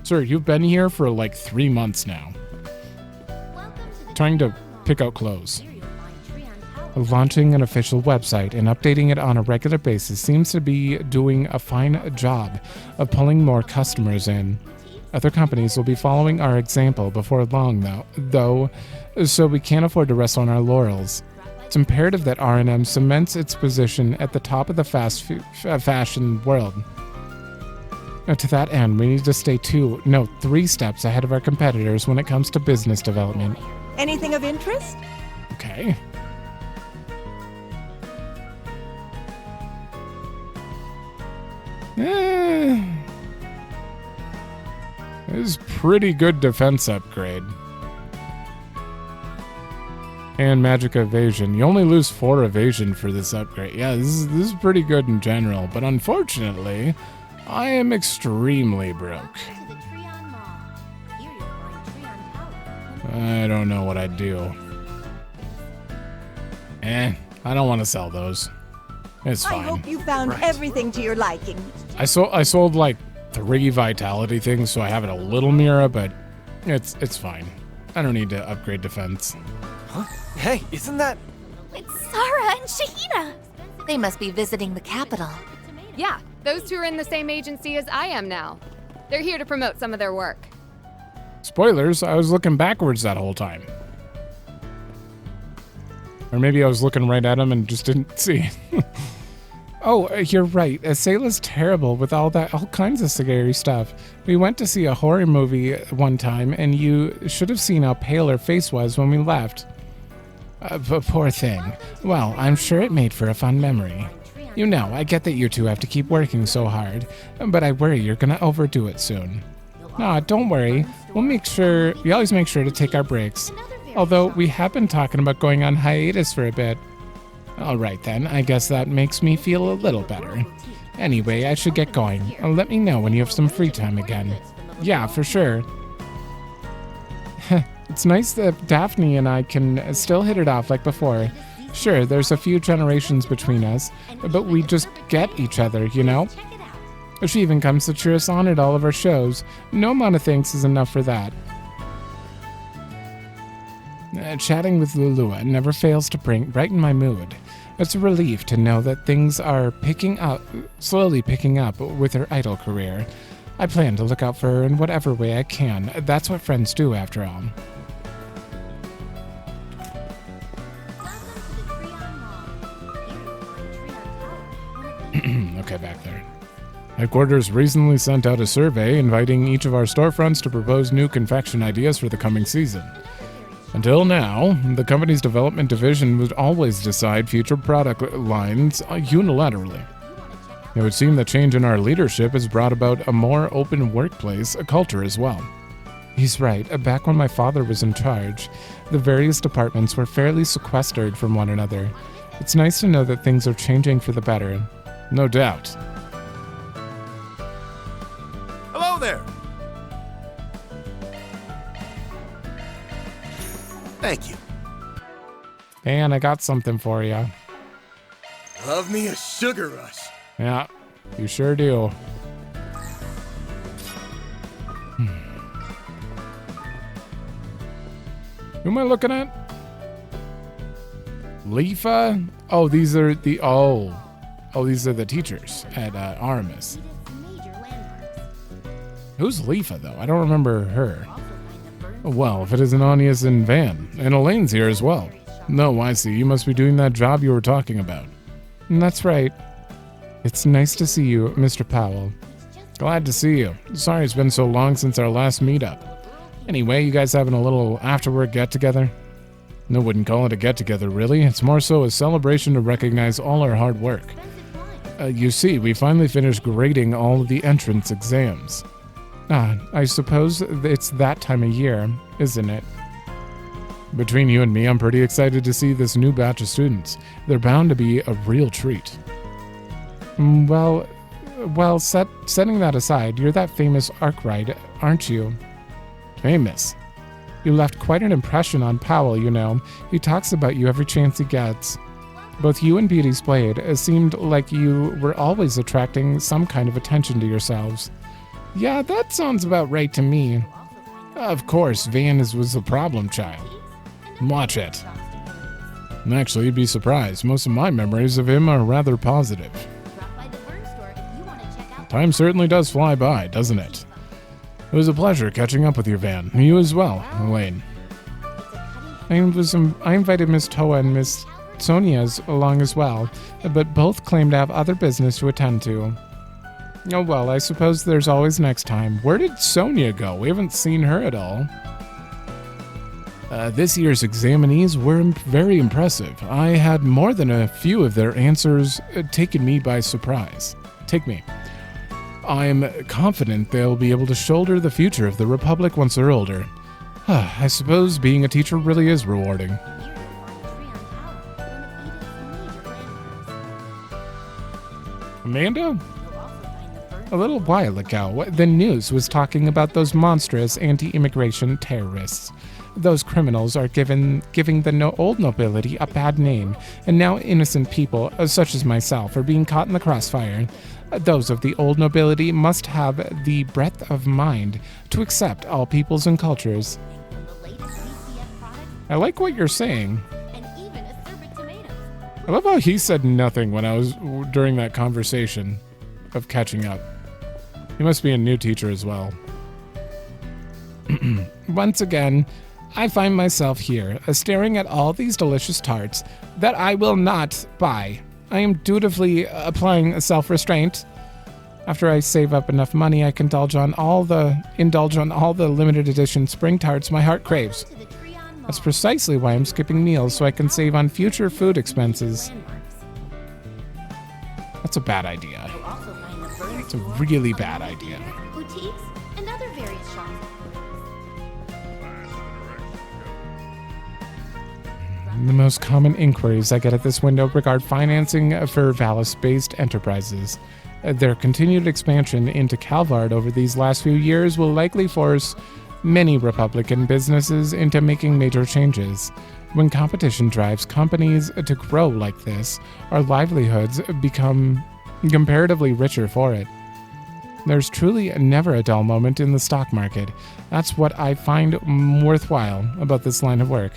Sir, you've been here for like 3 months now. Welcome to the Trying to Trion Mall. pick out clothes. Here you'll find Trion Tower. Launching an official website and updating it on a regular basis seems to be doing a fine job of pulling more customers in. Other companies will be following our example before long, though, so we can't afford to rest on our laurels. It's imperative that R&M cements its position at the top of the fashion world. To that end, we need to stay 3 steps ahead of our competitors when it comes to business development. Anything of interest? Okay. This is pretty good defense upgrade. And magic evasion. You only lose 4 evasion for this upgrade. Yeah, this is pretty good in general, but unfortunately, I am extremely broke. Welcome to the Trion Mall. Here you'll find Trion Tower. I don't know what I'd do. I don't want to sell those. It's I fine. hope you found everything to your liking. I sold like 3 vitality things, so I have it a little mirror, but it's fine. I don't need to upgrade defense. Huh? Hey, isn't that... It's Sarah and Shahina. They must be visiting the capital. Yeah, those two are in the same agency as I am now. They're here to promote some of their work. Spoilers, I was looking backwards that whole time. Or maybe I was looking right at him and just didn't see. Oh, you're right. Sayla's terrible with all kinds of scary stuff. We went to see a horror movie one time, and you should have seen how pale her face was when we left. Poor thing. Well, I'm sure it made for a fun memory. You know, I get that you two have to keep working so hard, but I worry you're gonna overdo it soon. Nah, don't worry. We always make sure to take our breaks. Although we have been talking about going on hiatus for a bit. Alright then, I guess that makes me feel a little better. Anyway, I should get going. Let me know when you have some free time again. Yeah, for sure. It's nice that Daphne and I can still hit it off like before. Sure, there's a few generations between us, but we just get each other, you know? She even comes to cheer us on at all of our shows. No amount of thanks is enough for that. Chatting with Lulua never fails to brighten my mood. It's a relief to know that things are slowly picking up with her idol career. I plan to look out for her in whatever way I can. That's what friends do, after all. Okay, back there. Headquarters recently sent out a survey inviting each of our storefronts to propose new confection ideas for the coming season. Until now, the company's development division would always decide future product lines unilaterally. It would seem the change in our leadership has brought about a more open workplace culture as well. He's right. Back when my father was in charge, the various departments were fairly sequestered from one another. It's nice to know that things are changing for the better. No doubt. Hello there. Thank you. And I got something for you. Love me a sugar rush. Yeah, you sure do. Who am I looking at? Leafa? Oh, these are the these are the teachers at Aramis. Who's Leafa though? I don't remember her. Well, if it isn't Anius and Van, and Elaine's here as well. No, I see. You must be doing that job you were talking about. That's right. It's nice to see you, Mr. Powell. Glad to see you. Sorry it's been so long since our last meetup. Anyway, you guys having a little after-work get-together? No, wouldn't call it a get-together, really. It's more so a celebration to recognize all our hard work. You see, we finally finished grading all of the entrance exams. I suppose it's that time of year, isn't it? Between you and me, I'm pretty excited to see this new batch of students. They're bound to be a real treat. Well, setting that aside, you're that famous Arkride, aren't you? Famous? You left quite an impression on Powell, you know. He talks about you every chance he gets. Both you and Beauty's Blade, it seemed like you were always attracting some kind of attention to yourselves. Yeah, that sounds about right to me. Of course, Van was the problem child. Watch it. Actually, you'd be surprised. Most of my memories of him are rather positive. Time certainly does fly by, doesn't it? It was a pleasure catching up with you, Van. You as well, Elaine. I invited Miss Toa and Miss Sonia's along as well, but both claimed to have other business to attend to. Oh well, I suppose there's always next time. Where did Sonia go? We haven't seen her at all. This year's examinees were very impressive. I had more than a few of their answers taken me by surprise. Take me. I'm confident they'll be able to shoulder the future of the Republic once they're older. I suppose being a teacher really is rewarding. Amanda? A little while ago, the news was talking about those monstrous anti-immigration terrorists. Those criminals are giving the old nobility a bad name, and now innocent people, such as myself, are being caught in the crossfire. Those of the old nobility must have the breadth of mind to accept all peoples and cultures. I like what you're saying. I love how he said nothing when I was during that conversation of catching up. He must be a new teacher as well. Once again, I find myself here, staring at all these delicious tarts that I will not buy. I am dutifully applying self-restraint. After I save up enough money, I can indulge on all the limited edition spring tarts my heart craves. That's precisely why I'm skipping meals, so I can save on future food expenses. That's a bad idea. It's a really bad idea. Boutiques and other various shops. The most common inquiries I get at this window regard financing for Valis-based enterprises. Their continued expansion into Calvard over these last few years will likely force many Republican businesses into making major changes. When competition drives companies to grow like this, our livelihoods become comparatively richer for it. There's truly never a dull moment in the stock market. That's what I find worthwhile about this line of work.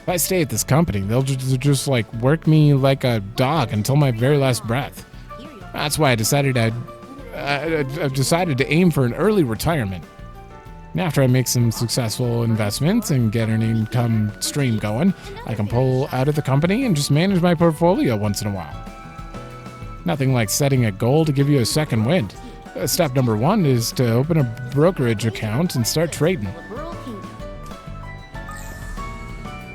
If I stay at this company, they'll just like work me like a dog until my very last breath. That's why I decided I've decided to aim for an early retirement. After I make some successful investments and get an income stream going, I can pull out of the company and just manage my portfolio once in a while. Nothing like setting a goal to give you a second wind. Step number 1 is to open a brokerage account and start trading.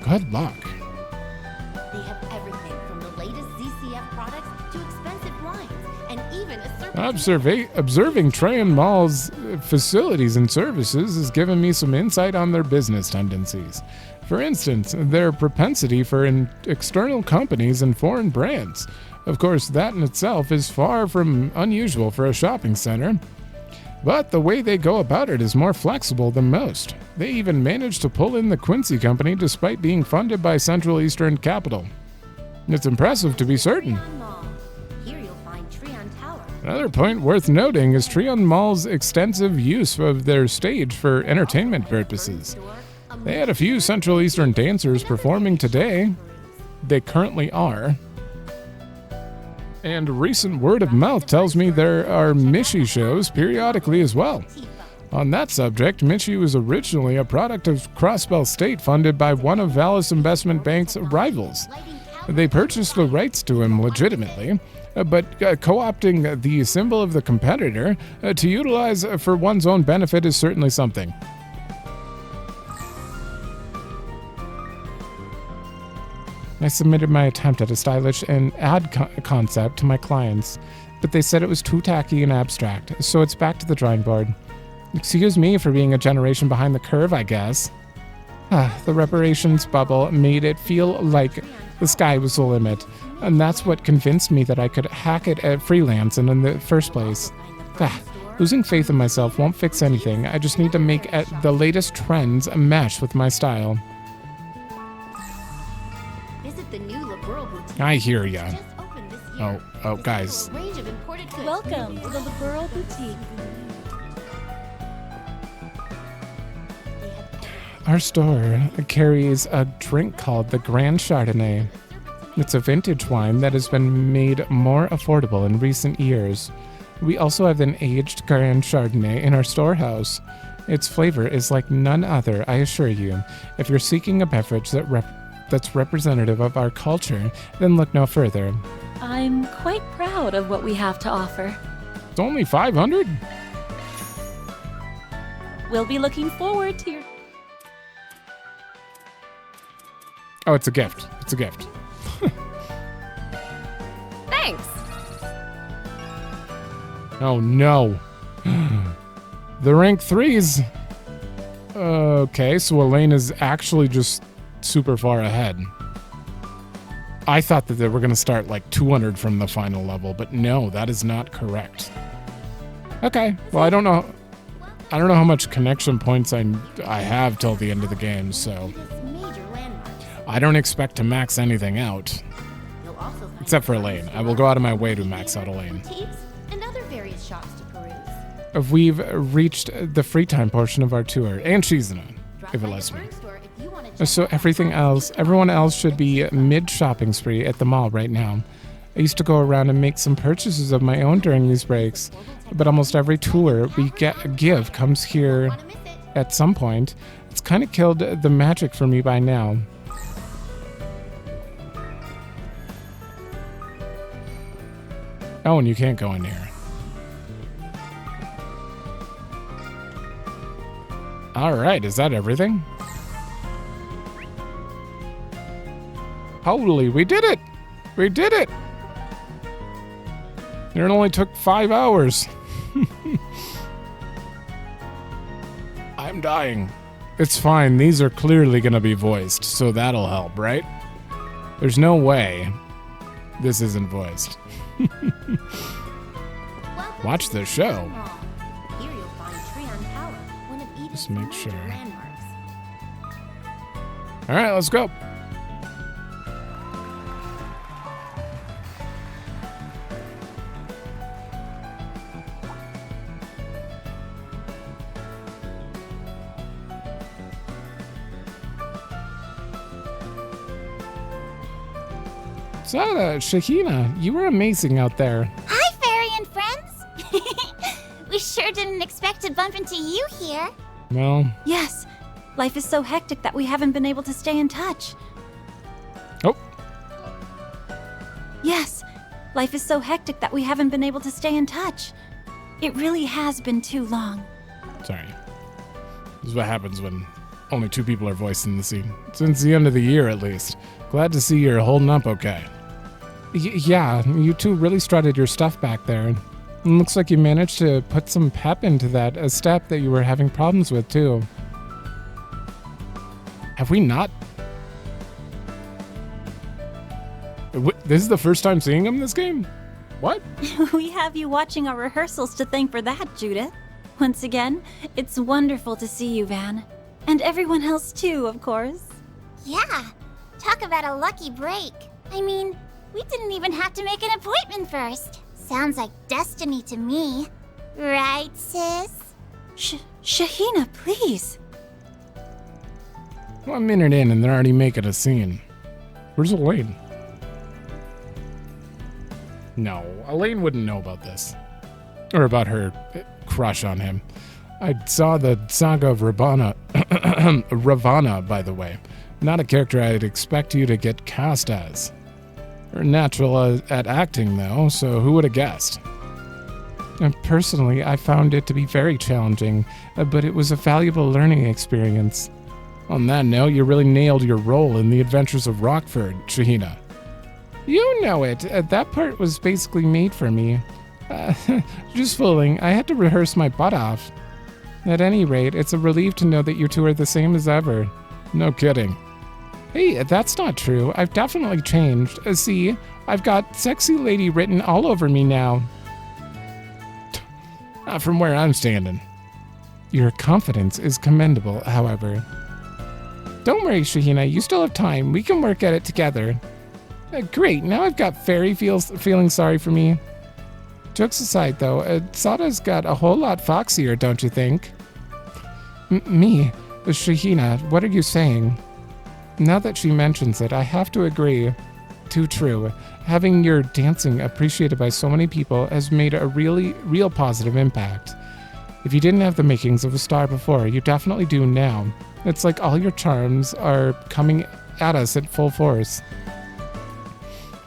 Good luck. They have everything from the latest ZCF products to expensive wines and even a serpent. Observing Trion Mall's facilities and services has given me some insight on their business tendencies. For instance, their propensity for external companies and foreign brands. Of course, that in itself is far from unusual for a shopping center. But the way they go about it is more flexible than most. They even managed to pull in the Quincy Company despite being funded by Central Eastern Capital. It's impressive to be certain. Here you'll find Trion Tower. Another point worth noting is Trion Mall's extensive use of their stage for entertainment purposes. They had a few Central Eastern dancers performing today. They currently are. And recent word of mouth tells me there are Mishi shows periodically as well. On that subject, Mishi was originally a product of Crossbell State funded by one of Valis Investment Bank's rivals. They purchased the rights to him legitimately, but co-opting the symbol of the competitor to utilize for one's own benefit is certainly something. I submitted my attempt at a stylish and ad concept to my clients, but they said it was too tacky and abstract, so it's back to the drawing board. Excuse me for being a generation behind the curve, I guess. The reparations bubble made it feel like the sky was the limit, and that's what convinced me that I could hack it at freelance and in the first place. Losing faith in myself won't fix anything. I just need to make the latest trends mesh with my style. The new liberal boutique. I hear ya. Just opened this year. Oh, guys. A range of imported goods. Welcome to the liberal boutique. Our store carries a drink called the Grand Chardonnay. It's a vintage wine that has been made more affordable in recent years. We also have an aged Grand Chardonnay in our storehouse. Its flavor is like none other, I assure you. If you're seeking a beverage that's representative of our culture, then look no further. I'm quite proud of what we have to offer. It's only 500? We'll be looking forward to your... Oh, it's a gift. It's a gift. Thanks. Oh, no. The rank 3s. Okay, so Elaine is actually just super far ahead. I thought that they were going to start like 200 from the final level, but no, that is not correct. Okay, well, I don't know how much connection points I have till the end of the game, so I don't expect to max anything out. Except for Elaine. I will go out of my way to max out Elaine. And other various shops to peruse. We've reached the free time portion of our tour, and she's in it, if it lets me. So everyone else should be mid-shopping spree at the mall right now. I used to go around and make some purchases of my own during these breaks, but almost every tour we give comes here at some point. It's kind of killed the magic for me by now. Oh, and you can't go in here. Alright, is that everything? Holy, we did it! We did it! It only took 5 hours. I'm dying. It's fine, these are clearly gonna be voiced, so that'll help, right? There's no way this isn't voiced. Watch the show. Here you'll find Trion Tower, one of Edith's Just make sure. landmarks. Alright, let's go. So, Shahina, you were amazing out there. Hi, Fairy and friends. We sure didn't expect to bump into you here. Well, Yes, life is so hectic that we haven't been able to stay in touch. oh, Yes, life is so hectic that we haven't been able to stay in touch. It really has been too long. sorry. This is what happens when only 2 people are voicing the scene. Since the end of the year, at least. Glad to see you're holding up okay. Yeah, you two really strutted your stuff back there. And looks like you managed to put some pep into that, a step that you were having problems with, too. Have we not? This is the first time seeing him this game? What? We have you watching our rehearsals to thank for that, Judith. Once again, it's wonderful to see you, Van. And everyone else too, of course. Yeah, talk about a lucky break. I mean, we didn't even have to make an appointment first. Sounds like destiny to me. Right, sis? Shahina, please. 1 minute in and they're already making a scene. Where's Elaine? No, Elaine wouldn't know about this. Or about her crush on him. I saw the saga of Ravana, by the way. Not a character I'd expect you to get cast as. You're natural at acting, though, so who would have guessed? Personally, I found it to be very challenging, but it was a valuable learning experience. On that note, you really nailed your role in The Adventures of Rockford, Shahina. You know it. That part was basically made for me. Just fooling. I had to rehearse my butt off. At any rate, it's a relief to know that you two are the same as ever. No kidding. Hey, that's not true. I've definitely changed. See, I've got sexy lady written all over me now. Not from where I'm standing. Your confidence is commendable, however. Don't worry, Shahina. You still have time. We can work at it together. Great. Now I've got Fairy feeling sorry for me. Jokes aside, though, Sada's got a whole lot foxier, don't you think? Me? Shahina, what are you saying? Now that she mentions it, I have to agree. Too true. Having your dancing appreciated by so many people has made a real positive impact. If you didn't have the makings of a star before, you definitely do now. It's like all your charms are coming at us at full force.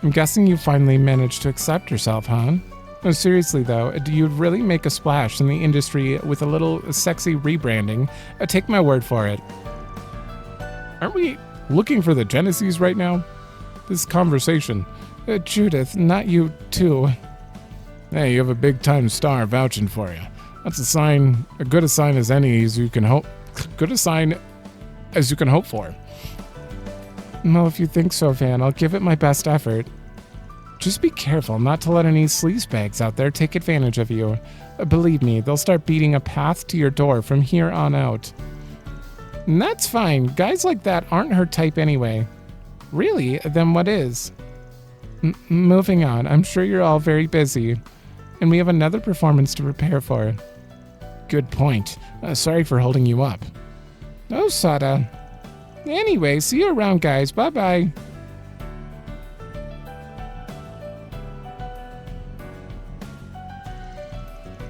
I'm guessing you finally managed to accept yourself, huh? No, seriously though, do you really make a splash in the industry with a little sexy rebranding? Take my word for it. Aren't we looking for the Genesis right now? This conversation. Judith, not you too. Hey, you have a big-time star vouching for you. That's a sign, a good a sign as any as you can hope. Good a sign as you can hope for. Well, if you think so, Van, I'll give it my best effort. Just be careful not to let any sleazebags out there take advantage of you. Believe me, they'll start beating a path to your door from here on out. And that's fine. Guys like that aren't her type anyway. Really? Then what is? Moving on. I'm sure you're all very busy. And we have another performance to prepare for. Good point. Sorry for holding you up. Oh, Sada. Anyway, see you around, guys. Bye-bye.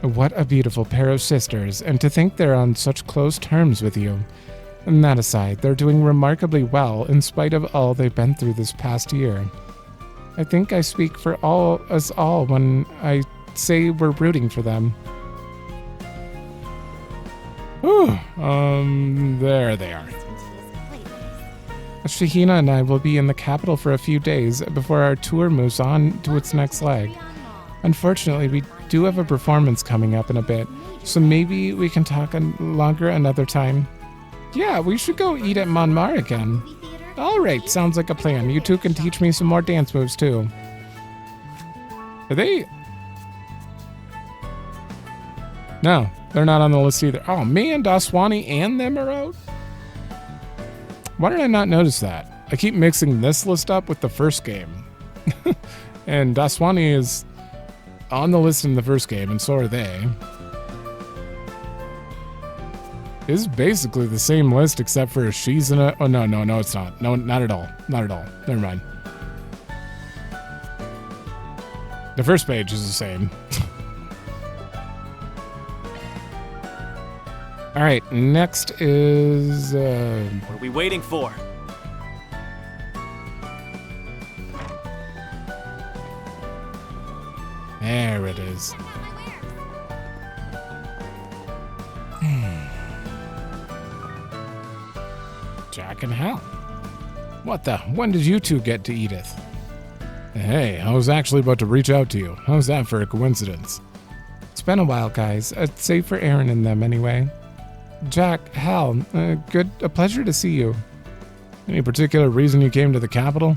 What a beautiful pair of sisters, and to think they're on such close terms with you. And that aside, they're doing remarkably well in spite of all they've been through this past year. I think I speak for us all when I say we're rooting for them. Whew, there they are. Shahina and I will be in the capital for a few days before our tour moves on to its next leg. Unfortunately, we do have a performance coming up in a bit, so maybe we can talk longer another time. Yeah, we should go eat at Monmar again. Alright, sounds like a plan. You two can teach me some more dance moves too. Are they? No, they're not on the list either. Oh man, Daswani and them are out? Why did I not notice that? I keep mixing this list up with the first game. And Daswani is on the list in the first game, and so are they. It's basically the same list except for she's in a... Oh, no, it's not. No, not at all. Not at all. Never mind. The first page is the same. All right, next is... What are we waiting for? There it is. Jack and Hal. What the? When did you two get to Edith? Hey, I was actually about to reach out to you. How's that for a coincidence? It's been a while, guys. Save for Aaron and them, anyway. Jack, Hal, a pleasure to see you. Any particular reason you came to the capital?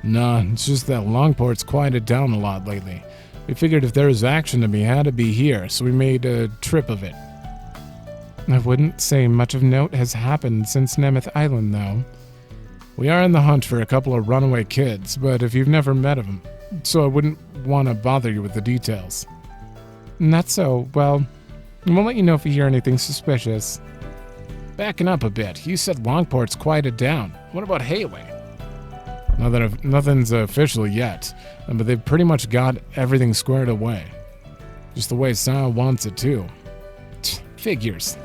Nah, it's just that Longport's quieted down a lot lately. We figured if there was action to be had, it'd be here, so we made a trip of it. I wouldn't say much of note has happened since Nemeth Island, though. We are on the hunt for a couple of runaway kids, but if you've never met them, so I wouldn't want to bother you with the details. Not so. Well, we'll let you know if we hear anything suspicious. Backing up a bit, you said Longport's quieted down. What about Hayway? Nothing's official yet, but they've pretty much got everything squared away. Just the way Sal wants it too. Figures.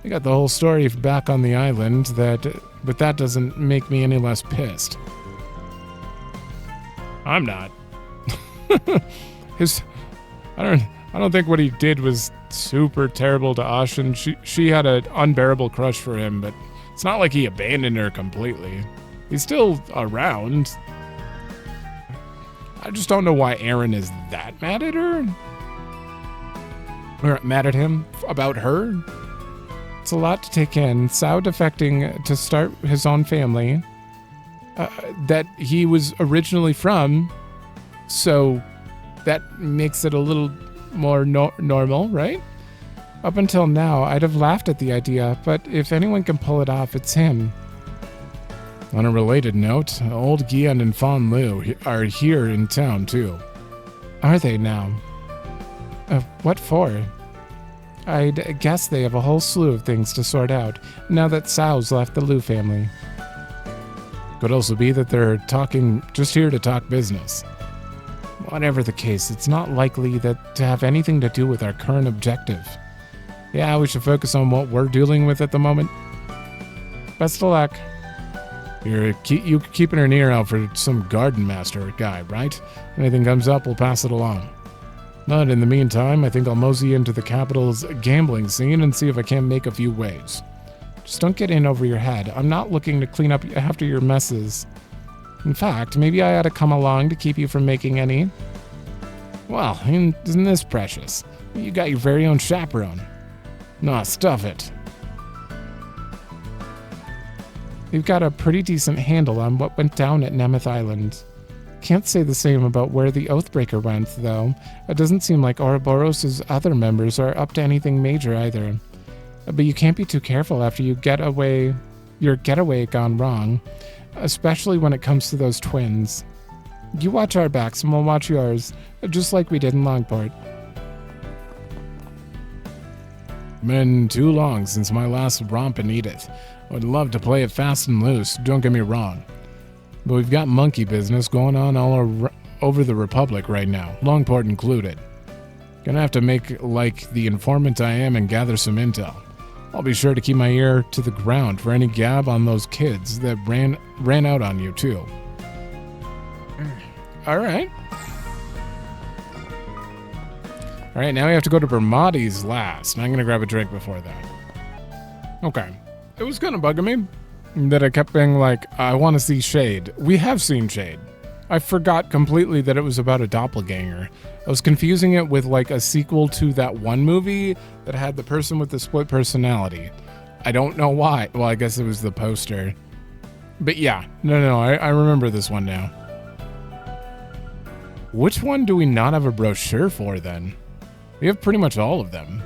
They got the whole story back on the island, but that doesn't make me any less pissed. I'm not. I don't think what he did was super terrible to Ash, and she had an unbearable crush for him, but it's not like he abandoned her completely. He's still around. I just don't know why Aaron is that mad at her. Or mad at him about her. It's a lot to take in. Sao defecting to start his own family that he was originally from, so that makes it a little more normal, right? Up until now, I'd have laughed at the idea, but if anyone can pull it off, it's him. On a related note, old Gian and Fan Lu are here in town, too. Are they now? What for? I'd guess they have a whole slew of things to sort out, now that Sao's left the Lu family. Could also be that they're just here to talk business. Whatever the case, it's not likely that to have anything to do with our current objective. Yeah, we should focus on what we're dealing with at the moment. Best of luck. You keeping an ear out for some garden master guy, right? Anything comes up, we'll pass it along. But in the meantime, I think I'll mosey into the capital's gambling scene and see if I can't make a few waves. Just don't get in over your head. I'm not looking to clean up after your messes. In fact, maybe I ought to come along to keep you from making any. Well, isn't this precious? You got your very own chaperone. Nah, stuff it. We've got a pretty decent handle on what went down at Nemeth Island. Can't say the same about where the Oathbreaker went, though. It doesn't seem like Ouroboros' other members are up to anything major either. But you can't be too careful after your getaway gone wrong, especially when it comes to those twins. You watch our backs and we'll watch yours, just like we did in Longport. Been too long since my last romp in Edith. Would love to play it fast and loose, don't get me wrong. But we've got monkey business going on all over the Republic right now, Longport included. Gonna have to make like the informant I am and gather some intel. I'll be sure to keep my ear to the ground for any gab on those kids that ran out on you too. Alright, now we have to go to Bermati's last, and I'm gonna grab a drink before that. Okay. It was kind of bugging me that I kept being like, I want to see Shade. We have seen Shade. I forgot completely that it was about a doppelganger. I was confusing it with like a sequel to that one movie that had the person with the split personality. I don't know why. Well, I guess it was the poster. But yeah, no, I remember this one now. Which one do we not have a brochure for then? We have pretty much all of them.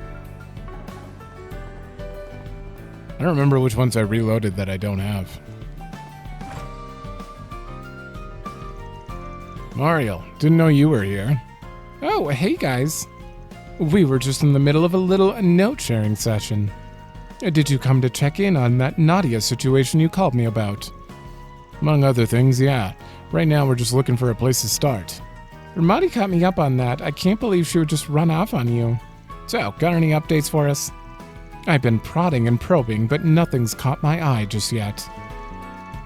I don't remember which ones I reloaded that I don't have. Mario, didn't know you were here. Oh, hey guys. We were just in the middle of a little note-sharing session. Did you come to check in on that Nadia situation you called me about? Among other things, yeah. Right now we're just looking for a place to start. Ramadi caught me up on that. I can't believe she would just run off on you. So, got any updates for us? I've been prodding and probing, but nothing's caught my eye just yet.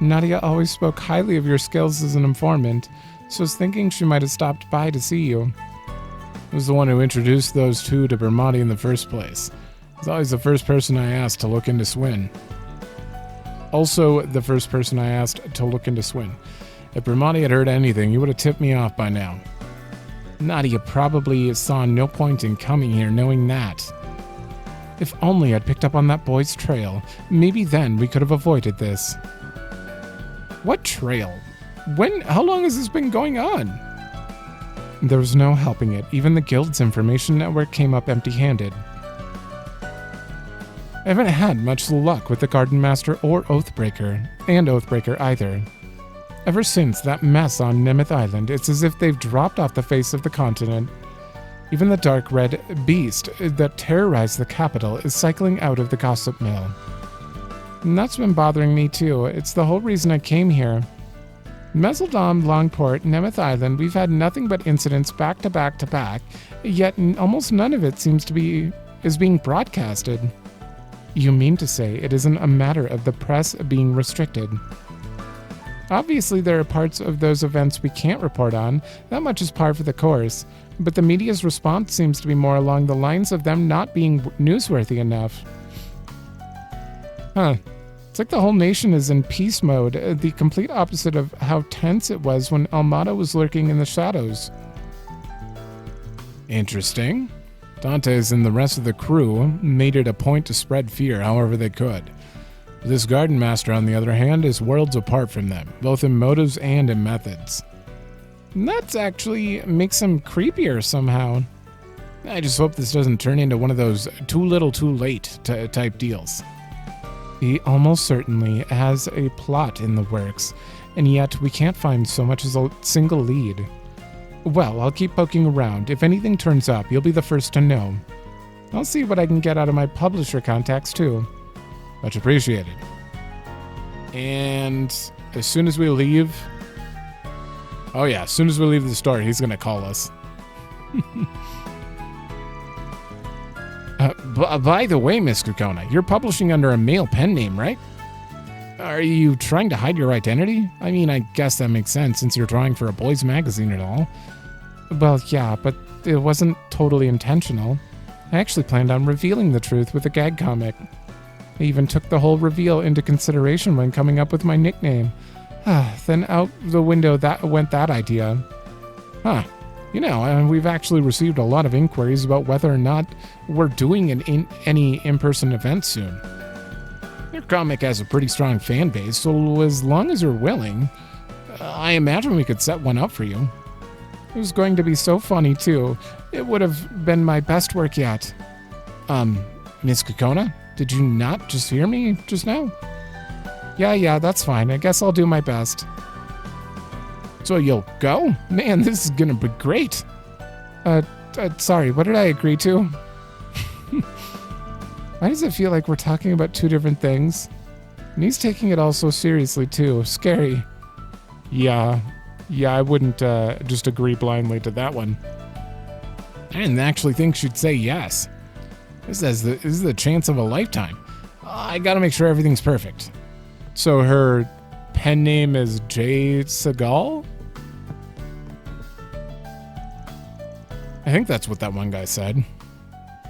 Nadia always spoke highly of your skills as an informant, so I was thinking she might have stopped by to see you. I was the one who introduced those two to Bermati in the first place. He's always the first person I asked to look into Swin. Also, the first person I asked to look into Swin. If Bramati had heard anything, he would have tipped me off by now. Nadia probably saw no point in coming here knowing that. If only I'd picked up on that boy's trail, maybe then we could have avoided this. What trail? How long has this been going on? There was no helping it. Even the guild's information network came up empty-handed. I haven't had much luck with the Garden Master or Oathbreaker, and Oathbreaker either. Ever since that mess on Nemeth Island, it's as if they've dropped off the face of the continent. Even the dark red beast that terrorized the capital is cycling out of the gossip mill. And that's been bothering me too. It's the whole reason I came here. Meseldom, Longport, Nemeth Island, we've had nothing but incidents back to back to back, yet almost none of it seems to be being broadcasted. You mean to say it isn't a matter of the press being restricted? Obviously, there are parts of those events we can't report on. That much is par for the course. But the media's response seems to be more along the lines of them not being newsworthy enough. Huh. It's like the whole nation is in peace mode, the complete opposite of how tense it was when Almata was lurking in the shadows. Interesting. Dantes and the rest of the crew made it a point to spread fear however they could. This Garden Master, on the other hand, is worlds apart from them, both in motives and in methods. And that actually makes him creepier somehow. I just hope this doesn't turn into one of those too little too late type deals. He almost certainly has a plot in the works, and yet we can't find so much as a single lead. Well, I'll keep poking around. If anything turns up, you'll be the first to know. I'll see what I can get out of my publisher contacts too. Much appreciated. And as soon as we leave... Oh yeah, as soon as we leave the store, he's gonna call us. By the way, Miss Kukona, you're publishing under a male pen name, right? Are you trying to hide your identity? I mean, I guess that makes sense since you're drawing for a boys' magazine and all. Well, yeah, but it wasn't totally intentional. I actually planned on revealing the truth with a gag comic. I even took the whole reveal into consideration when coming up with my nickname. Then out the window that went that idea. Huh. You know, we've actually received a lot of inquiries about whether or not we're doing any in-person events soon. Your comic has a pretty strong fan base, so as long as you're willing, I imagine we could set one up for you. It was going to be so funny, too. It would have been my best work yet. Miss Kukona, did you not just hear me just now? Yeah, that's fine. I guess I'll do my best. So you'll go? Man, this is gonna be great. Sorry, what did I agree to? Why does it feel like we're talking about two different things? And he's taking it all so seriously, too. Scary. Yeah, I wouldn't just agree blindly to that one. I didn't actually think she'd say yes. This is the chance of a lifetime. I gotta make sure everything's perfect. So her pen name is Jade Segal? I think that's what that one guy said.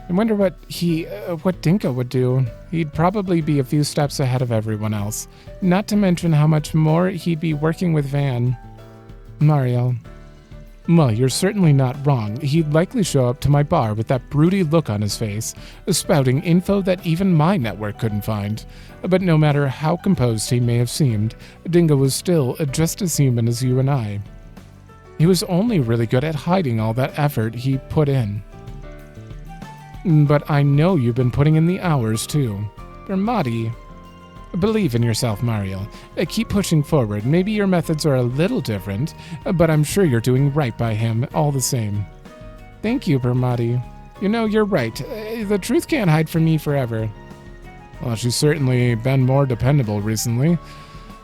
I wonder what Dirke would do. He'd probably be a few steps ahead of everyone else. Not to mention how much more he'd be working with Van. Mario. Well, you're certainly not wrong. He'd likely show up to my bar with that broody look on his face, spouting info that even my network couldn't find. But no matter how composed he may have seemed, Dirke was still just as human as you and I. He was only really good at hiding all that effort he put in. But I know you've been putting in the hours, too. Bramati. Believe in yourself, Mario. Keep pushing forward. Maybe your methods are a little different, but I'm sure you're doing right by him all the same. Thank you, Bramati. You know, you're right. The truth can't hide from me forever. Well, she's certainly been more dependable recently,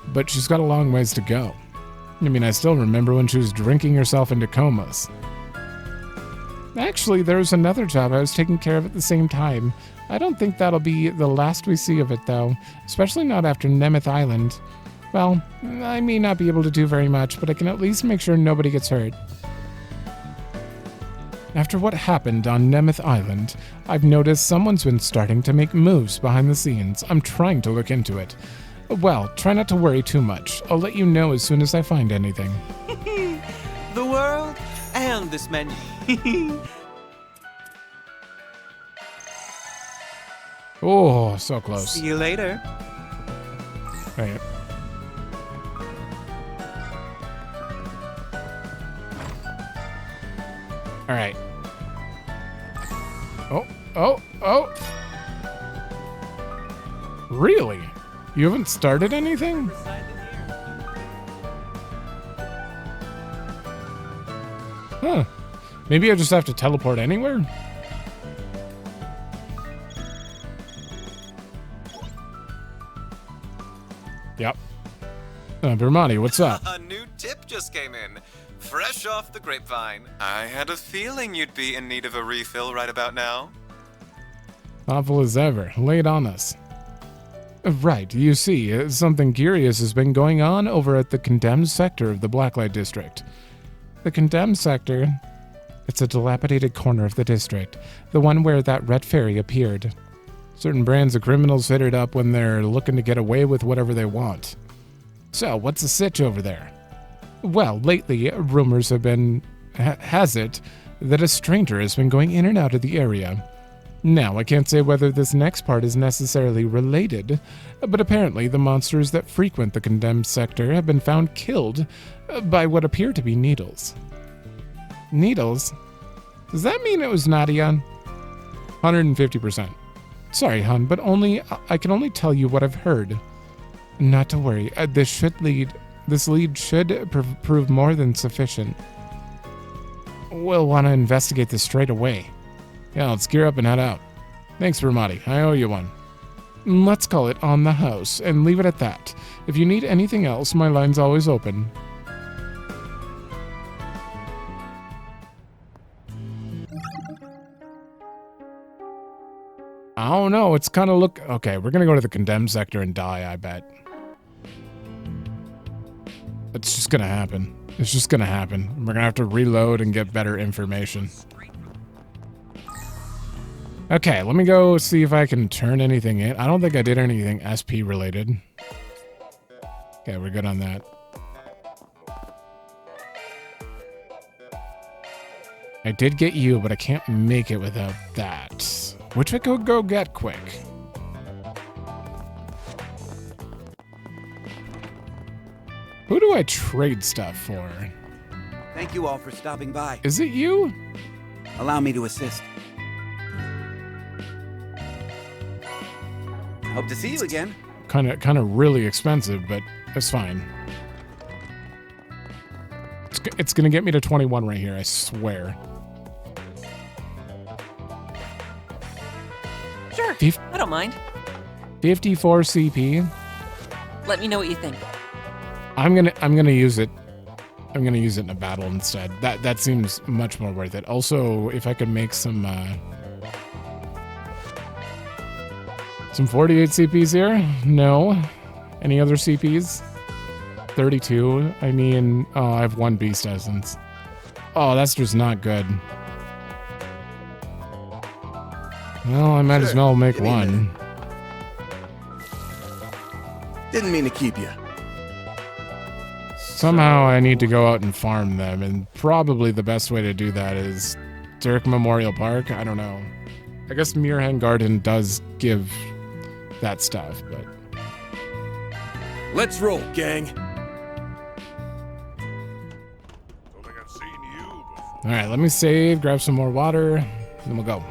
but she's got a long ways to go. I mean, I still remember when she was drinking herself into comas. Actually, there was another job I was taking care of at the same time. I don't think that'll be the last we see of it, though, especially not after Nemeth Island. Well, I may not be able to do very much, but I can at least make sure nobody gets hurt. After what happened on Nemeth Island, I've noticed someone's been starting to make moves behind the scenes. I'm trying to look into it. Well, try not to worry too much. I'll let you know as soon as I find anything. The world and this menu. Oh, so close. See you later. Right. All right. Oh. Really? You haven't started anything? Huh. Maybe I just have to teleport anywhere? Yep. Bermani, what's up? A new tip just came in. Fresh off the grapevine. I had a feeling you'd be in need of a refill right about now. Awful as ever. Lay it on us. Right, you see, something curious has been going on over at the condemned sector of the Blacklight District. The condemned sector? It's a dilapidated corner of the district, the one where that red fairy appeared. Certain brands of criminals hit it up when they're looking to get away with whatever they want. So, what's the sitch over there? Well, lately, rumors have been, has it, that a stranger has been going in and out of the area. Now, I can't say whether this next part is necessarily related, but apparently the monsters that frequent the condemned sector have been found killed by what appear to be needles. Needles? Does that mean it was Nadia? 150%. Sorry, hon, but I can only tell you what I've heard. Not to worry, this lead should prove more than sufficient. We'll want to investigate this straight away. Yeah, let's gear up and head out. Thanks, Ramadi. I owe you one. Let's call it on the house and leave it at that. If you need anything else, my line's always open. I don't know. It's kind of okay, we're going to go to the condemned sector and die, I bet. It's just going to happen. It's just going to happen. We're going to have to reload and get better information. Okay, let me go see if I can turn anything in. I don't think I did anything SP related. Okay, we're good on that. I did get you, but I can't make it without that. Which I could go get quick. Who do I trade stuff for? Thank you all for stopping by. Is it you? Allow me to assist. Hope to see you again. Kind of really expensive, but it's fine. It's gonna get me to 21 right here, I swear. Sure, I don't mind. 54 CP. Let me know what you think. I'm gonna use it. I'm gonna use it in a battle instead. That seems much more worth it. Also, if I could make some 48 CPs here? No. Any other CPs? 32. I mean, I have one beast essence. Oh, that's just not good. Well, I might as well make one. Didn't mean to keep you. Somehow I need to go out and farm them, and probably the best way to do that is Dirke Memorial Park. I don't know. I guess Muirhen Garden does give that stuff, but... Let's roll, gang. Alright, let me save, grab some more water, and then we'll go.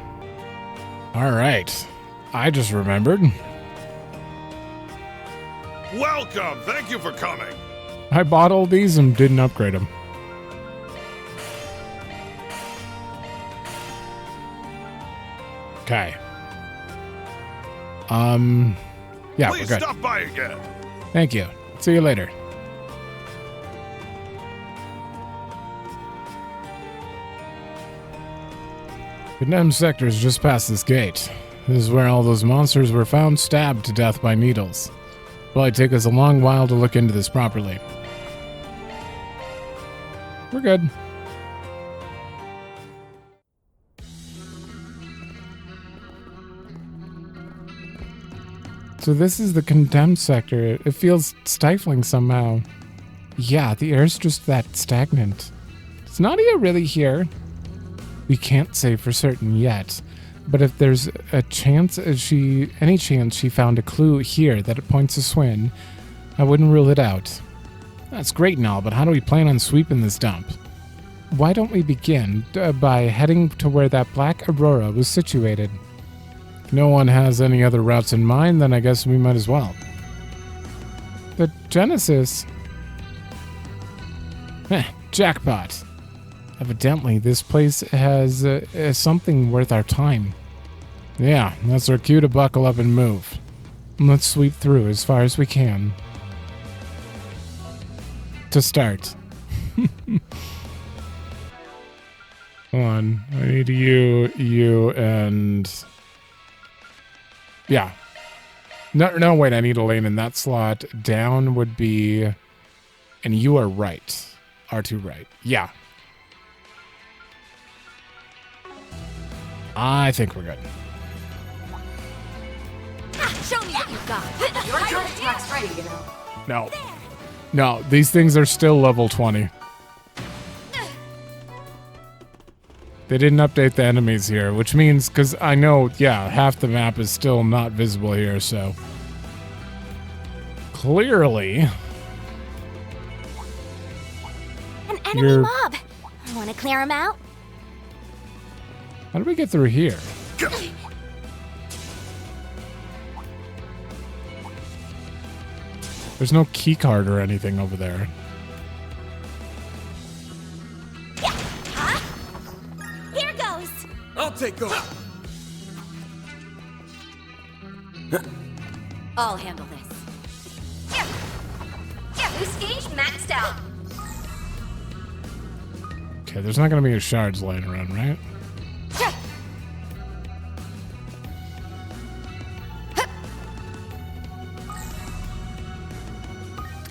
Alright. I just remembered. Welcome! Thank you for coming! I bought all these and didn't upgrade them. Okay. Yeah, Please we're good. stop by again. Thank you. See you later. Condemned sector is just past this gate. This is where all those monsters were found stabbed to death by needles. Probably take us a long while to look into this properly. We're good. So this is the condemned sector. It feels stifling somehow. Yeah, the air's just that stagnant. Is Nadia really here? We can't say for certain yet, but if there's a chance any chance she found a clue here that it points to Swin, I wouldn't rule it out. That's great and all, but how do we plan on sweeping this dump? Why don't we begin by heading to where that black aurora was situated? If no one has any other routes in mind, then I guess we might as well. The Genesis? Jackpot. Evidently, this place has something worth our time. Yeah, that's our cue to buckle up and move. Let's sweep through as far as we can. To start. Hold on. I need you, and... Yeah. No, wait, I need a lane in that slot. Down would be... And you are right. R2 right. Yeah. I think we're good. Show me what you've got. Your attack's ready, you know. No, these things are still level 20. They didn't update the enemies here, which means, because I know, yeah, half the map is still not visible here, so... Clearly... An enemy mob! Want to clear him out? How do we get through here? There's no key card or anything over there. Here goes! I'll take off. I'll handle this. Boost gauge maxed out. Okay, there's not going to be any shards laying around, right?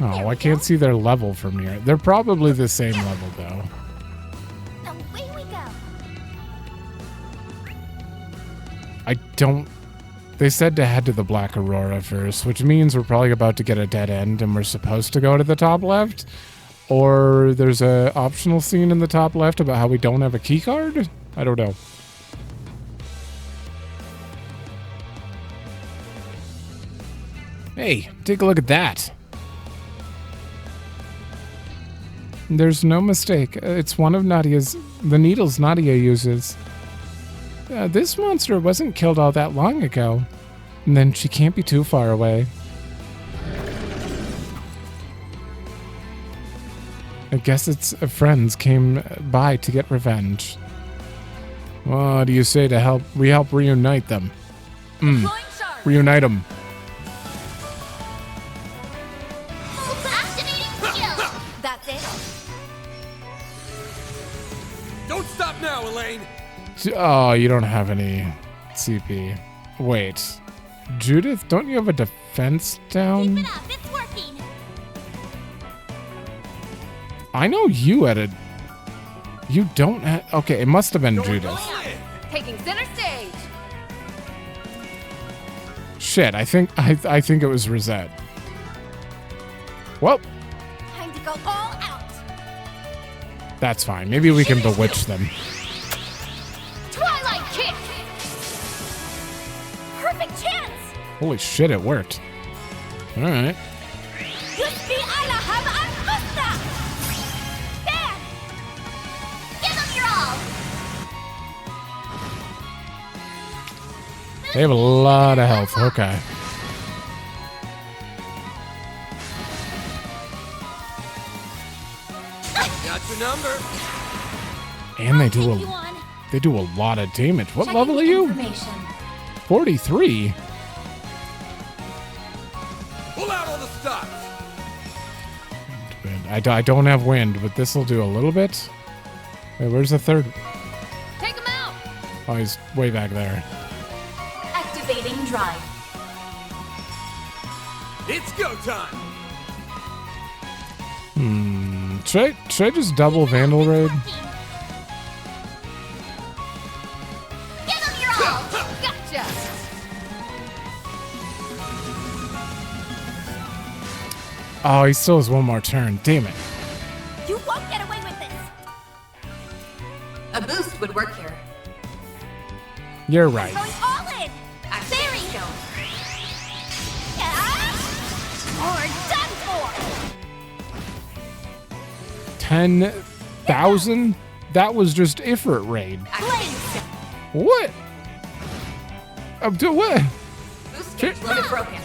Oh, I can't see their level from here. They're probably the same level, though. Away we go. I don't... They said to head to the Black Aurora first, which means we're probably about to get a dead end and we're supposed to go to the top left. Or there's a optional scene in the top left about how we don't have a key card? I don't know. Hey, take a look at that. There's no mistake. It's one of the needles Nadia uses. This monster wasn't killed all that long ago. And then she can't be too far away. I guess its friends came by to get revenge. What do you say to we help reunite them? Reunite them. That's it. Don't stop now, Elaine. Oh, you don't have any CP. Wait. Judith, don't you have a defense down? Keep it up, it's working. I know you had a... You don't have... Okay, it must have been Judith. Taking center stage. Shit, I think it was Rosette. Well, Time to go all out. that's fine. Maybe we can bewitch them. Twilight kick. Perfect chance. Holy shit, it worked. All right. Yusbi Alaham Al-Musta. There. Give them your all. They have a lot of health. Okay. Got your number. And they do a lot of damage. What level are you? 43. Pull out all the stops. I don't have wind, but this will do a little bit. Wait, where's the third? Take him out. Oh, he's way back there. Activating drive. It's go time. Should I just double Vandal Raid? Give them your all. Gotcha. Oh, he still has one more turn. Damn it. You won't get away with this. A boost would work here. You're right. Going all in. There you go. Or done for. 10,000? That was just Ifrit raid. What? I'm doing what? Boost gauge limit broken.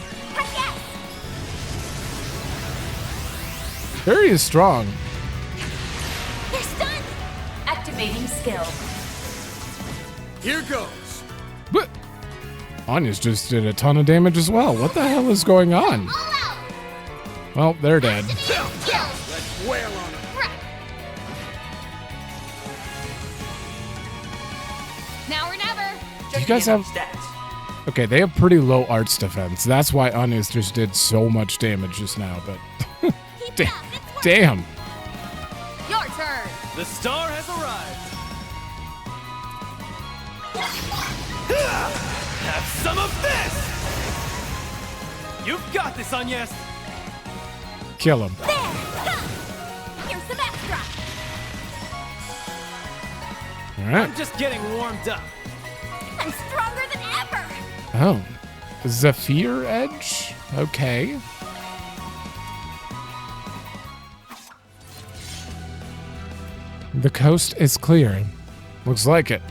Barry is strong. They're stunned. Activating skill. Here goes. But Anya's just did a ton of damage as well. What the hell is going on? Well, they're dead. Let's wail on them. Now or never. Do you guys have... Okay, they have pretty low arts defense. That's why Anya's just did so much damage just now, but... Damn. Your turn. The star has arrived. Have some of this. You've got this, Agnes. Kill him. There. Here's the backdrop. All right. I'm just getting warmed up. I'm stronger than ever. Oh. Zephyr Edge? Okay. The coast is clear. Looks like it.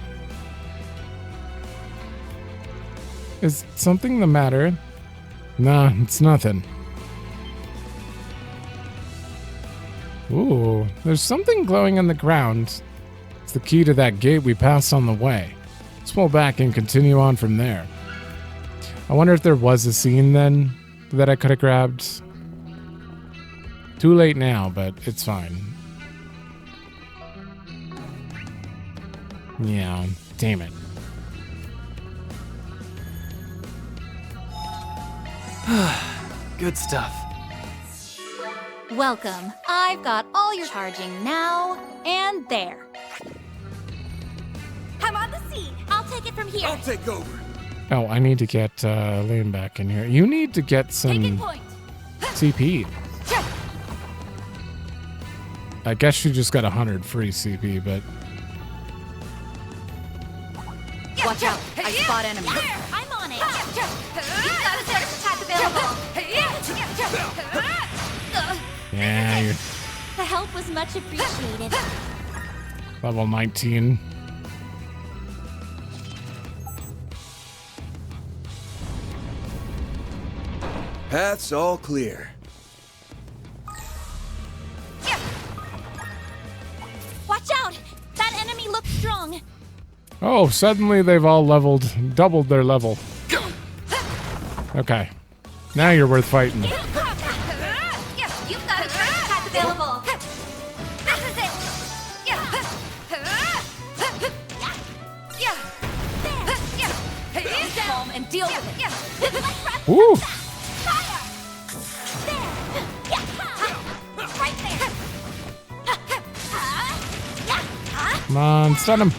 Is something the matter? Nah, it's nothing. Ooh, there's something glowing on the ground. It's the key to that gate we passed on the way. Let's pull back and continue on from there. I wonder if there was a scene then that I could have grabbed. Too late now, but it's fine. Yeah, damn it. Good stuff. Welcome. I've got all your charging now and there. I'm on the scene. I'll take it from here. I'll take over. Oh, I need to get Liam back in here. You need to get some CP. I guess she just got 100 free CP, but... Watch out. I spot enemies. I'm on it. You've got a surge attack available. Yeah, you're The help was much appreciated. level 19. Path's all clear. Watch out! That enemy looks strong. Oh, suddenly they've all doubled their level. Okay. Now you're worth fighting. You've got a surge attack available. This is it. Stay calm and deal with it. Woo! Fire! There! Right there! Come on, stun him.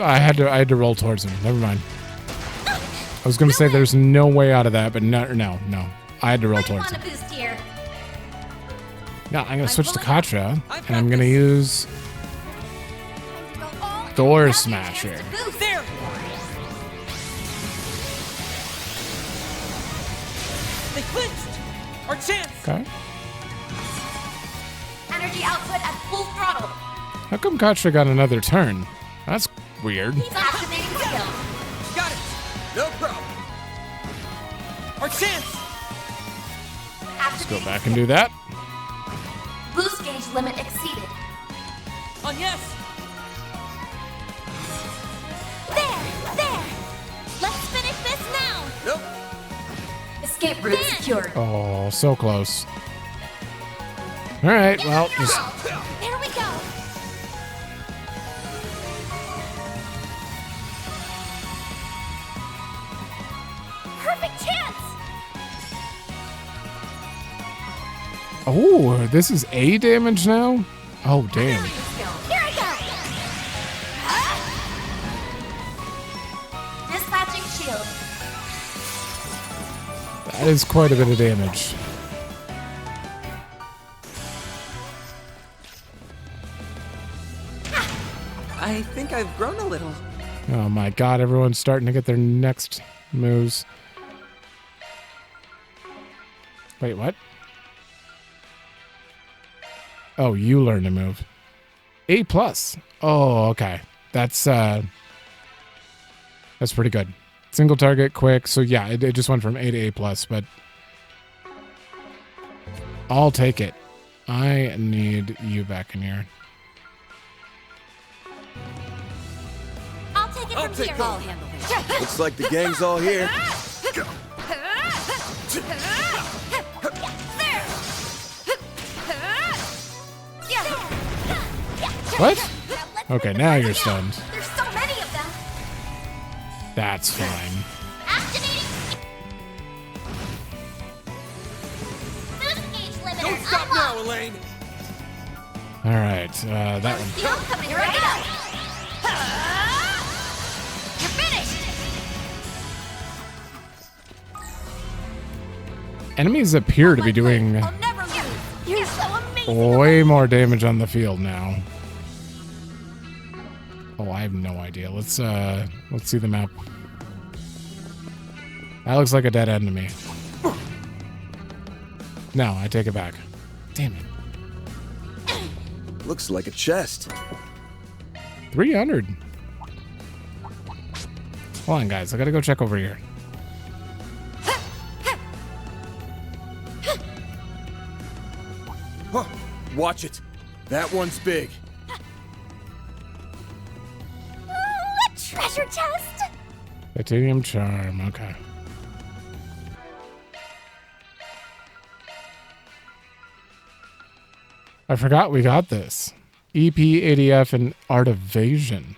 I had to roll towards him. Never mind. I was gonna say there's no way out of that, but no. I had to roll towards him. Boost here. Yeah, I'm gonna switch to Katra, and I'm gonna use Door Smasher. There. They clinched. Our chance. Okay. Energy output at full throttle. How come Katra got another turn? That's weird. Activating skill. Got it. No problem. Our chance. Let's go back and do that. Boost gauge limit exceeded. On yes. There! Let's finish this now! Nope. Escape route secured. Oh, so close. All right, well, just There we go! Perfect chance! oh, this is A damage now. Oh, damn. Here I go! That is quite a bit of damage. I think I've grown a little. Oh my god, everyone's starting to get their next moves. Wait, what? Oh, you learned to move. A+. Oh, okay. That's pretty good. Single target, quick. So yeah, it just went from A to A+, but I'll take it. I need you back in here. I'll take it from here. I'll handle this. Looks like the gang's all here. What? Okay, now you're stunned. There's so many of them. That's fine. Activating. Boost gauge limiter. Don't stop now, Elaine. All right, that one. I'm coming right up. You're finished. Enemies appear to be doing I'll never lose. You're so amazing. way more damage on the field now. Oh, I have no idea. Let's see the map. That looks like a dead end to me. No, I take it back. Damn it. Looks like a chest. 300. Hold on, guys. I gotta go check over here. Huh. Watch it. That one's big. A treasure chest. Titanium charm. Okay. I forgot we got this. EP, ADF, and Art Evasion.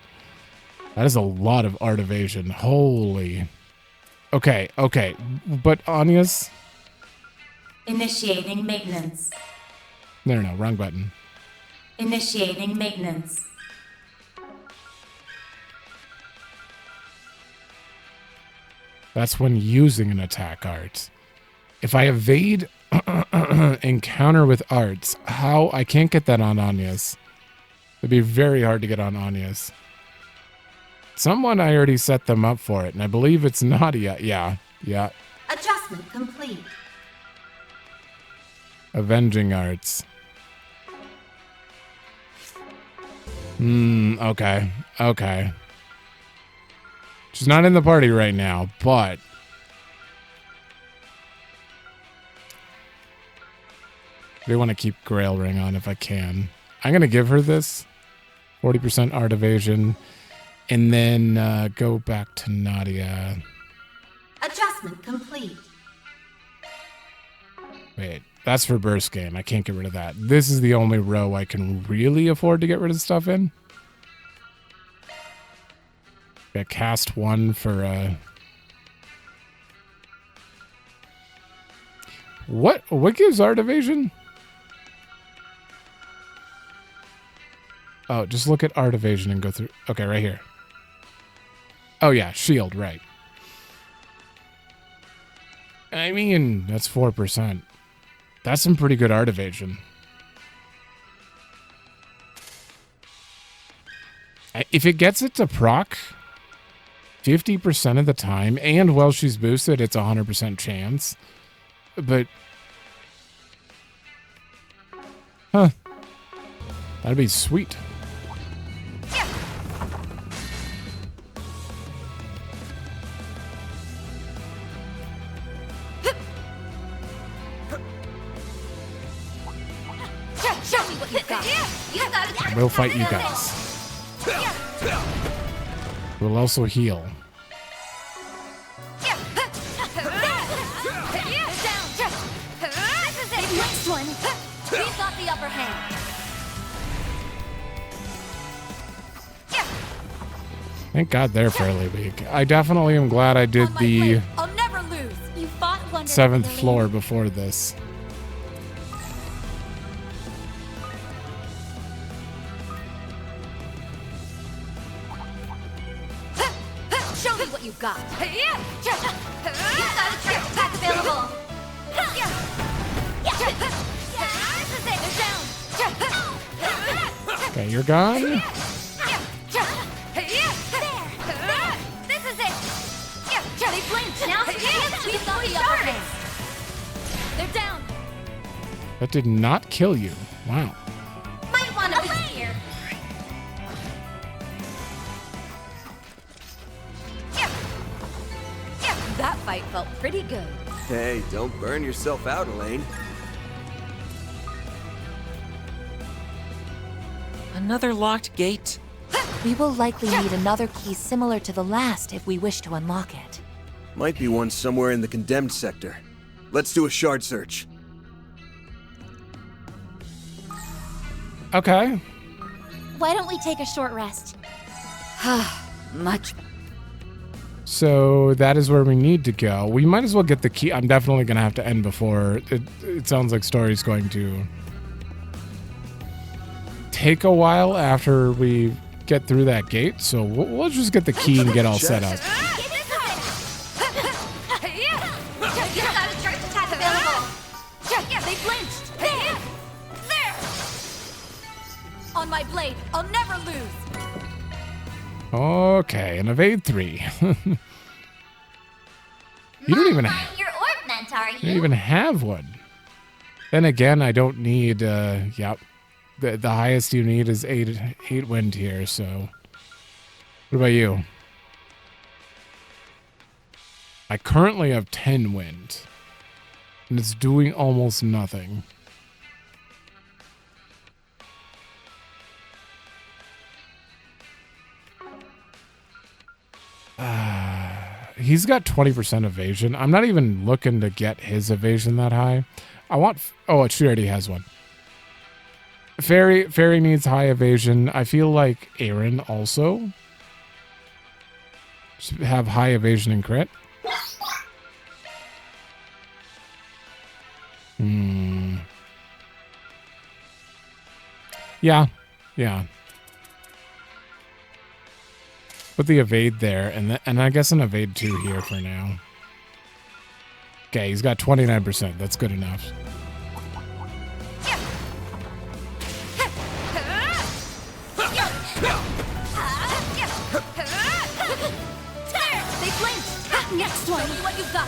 That is a lot of Art Evasion. Holy. Okay, okay. But Anya's... Initiating maintenance. No, wrong button. Initiating maintenance. That's when using an attack art. If I evade encounter with arts, how? I can't get that on Anya's. It'd be very hard to get on Anya's. Someone I already set them up for it, and I believe it's Nadia. Yeah. Adjustment complete. Avenging arts. Okay. She's not in the party right now, but... I want to keep Grail Ring on if I can. I'm going to give her this. 40% Art Evasion. And then go back to Nadia. Adjustment complete. Wait, that's for Burst Game. I can't get rid of that. This is the only row I can really afford to get rid of stuff in. Yeah, cast one for... What gives Art Evasion? Oh, just look at Art Evasion and go through. Okay, right here. Oh, yeah, shield, right. I mean, that's 4%. That's some pretty good Art Evasion. If it gets it to proc 50% of the time, and while she's boosted, it's 100% chance. But... Huh. That'd be sweet. I will fight you guys. We'll also heal. Next one. We've got the upper hand. Thank God they're fairly weak. I definitely am glad I did the I'll never lose. You fought 7th floor before this. Show me what you got. You got a trick. available. Okay, you're gone. This is it. They blinked. Now we've got the upper hand. They're down. That did not kill you. Wow. Might want to be here. That fight felt pretty good. Hey, don't burn yourself out, Elaine. Another locked gate? We will likely need another key similar to the last if we wish to unlock it. Might be one somewhere in the condemned sector. Let's do a shard search. Okay. Why don't we take a short rest? Much. So that is where we need to go. We might as well get the key. I'm definitely going to have to end before. It sounds like story's going to take a while after we get through that gate. So we'll just get the key and get all set up. They blinched. There. On my blade, I'll never lose. Okay, and evade 3. You don't even have. Your ornament, are You don't even have one. Then again, I don't need. Yep. The highest you need is 8 wind here. So, what about you? I currently have 10 wind, and it's doing almost nothing. He's got 20% evasion. I'm not even looking to get his evasion that high. I want... Oh, she already has one. Fairy needs high evasion. I feel like Aaron also should have high evasion and crit. Yeah. Put the evade there, and I guess an evade 2 here for now. Okay, he's got 29%. That's good enough. They blinked. Next one. What you got?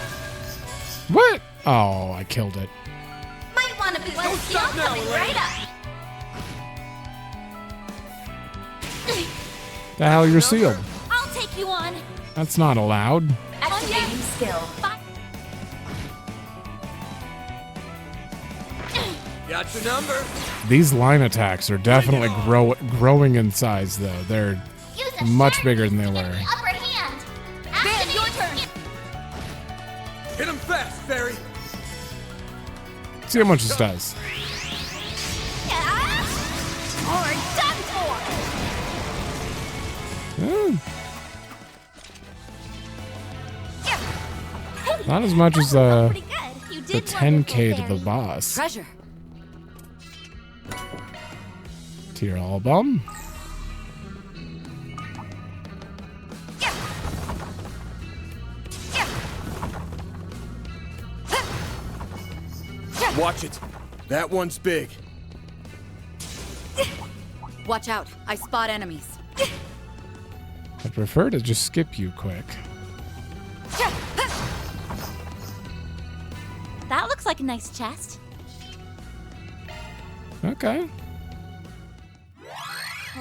What? Oh, I killed it. Might want to be one stop now, coming right up. The hell, you're sealed. I'll take you on. That's not allowed. Activating skill. Got your number. These line attacks are definitely growing in size, though. They're much bigger than they were. Upper hand. Van, your turn. Hit him fast, Fairy. See how much this does. Or done for. Not as much as the 10k to the boss. Treasure. Tier album. Watch it. That one's big. Watch out. I spot enemies. I prefer to just skip you quick. That looks like a nice chest. Okay.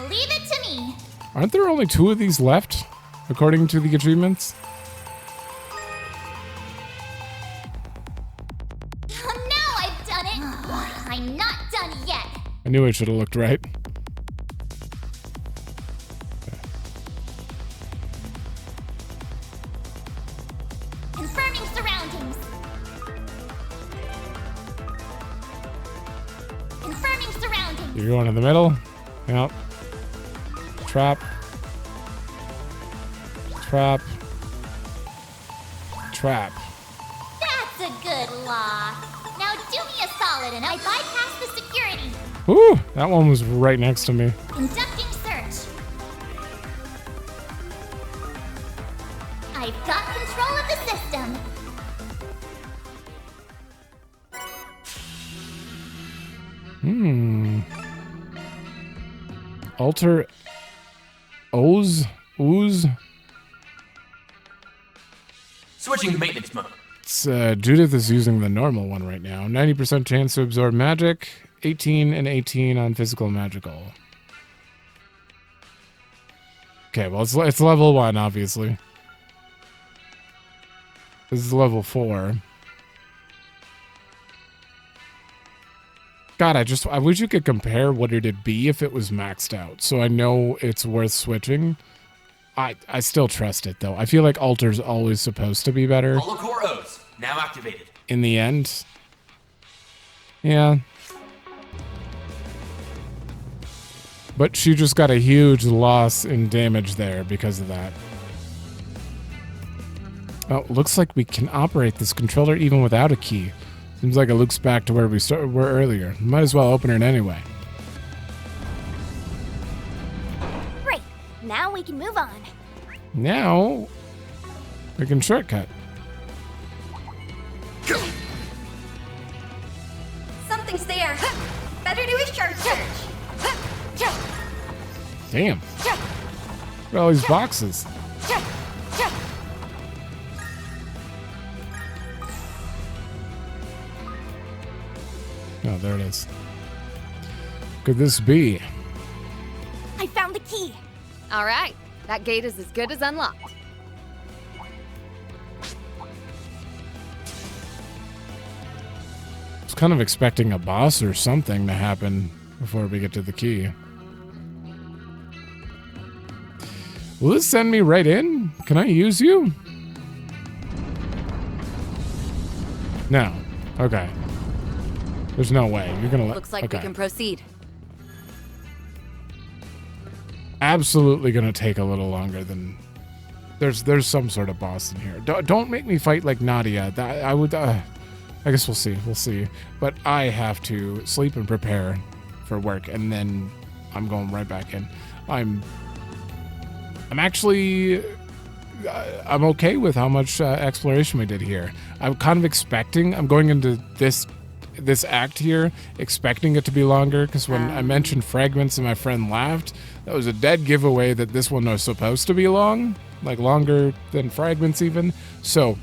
Leave it to me. Aren't there only 2 of these left, according to the achievements? Now I've done it. I'm not done yet. I knew I should have looked right. Confirming surroundings. Confirming surroundings. You're going in the middle. Yep. Trap. Trap. Trap. That's a good lock. Now do me a solid and I bypass the security. Ooh, that one was right next to me. Conducting search. I've got control of the system. Alter ooze. Switching to maintenance mode. It's, Judith is using the normal one right now. 90% chance to absorb magic. 18 and 18 on physical and magical. Okay, well, it's level 1, obviously. This is level 4. God, I wish you could compare what it'd be if it was maxed out, so I know it's worth switching. I still trust it, though. I feel like Alter's always supposed to be better. Holocore O's, now activated. In the end. Yeah. But she just got a huge loss in damage there because of that. Oh, looks like we can operate this controller even without a key. Seems like it looks back to where we were earlier. Might as well open it anyway. Great. Now we can move on. Now we can shortcut. Something's there. Better do a sharp search. Damn. Look at all these boxes. Oh, there it is. Could this be? I found the key. All right. That gate is as good as unlocked. I was kind of expecting a boss or something to happen before we get to the key. Will this send me right in? Can I use you? No. Okay. There's no way. You're gonna let... Looks like we can proceed. Absolutely gonna take a little longer than... There's some sort of boss in here. Don't make me fight like Nadia. I would... I guess we'll see. We'll see. But I have to sleep and prepare for work, and then I'm going right back in. I'm actually... I'm okay with how much exploration we did here. I'm kind of expecting... I'm going into this act here expecting it to be longer, because when I mentioned fragments and my friend laughed, that was a dead giveaway that this one was supposed to be long, like longer than fragments even. So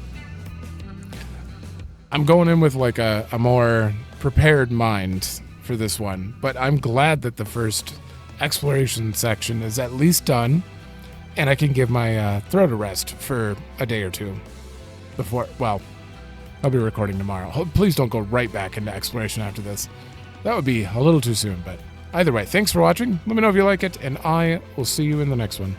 I'm going in with like a more prepared mind for this one, but I'm glad that the first exploration section is at least done, and I can give my throat a rest for a day or two before, well, I'll be recording tomorrow. Please don't go right back into exploration after this. That would be a little too soon, but either way, thanks for watching. Let me know if you like it, and I will see you in the next one.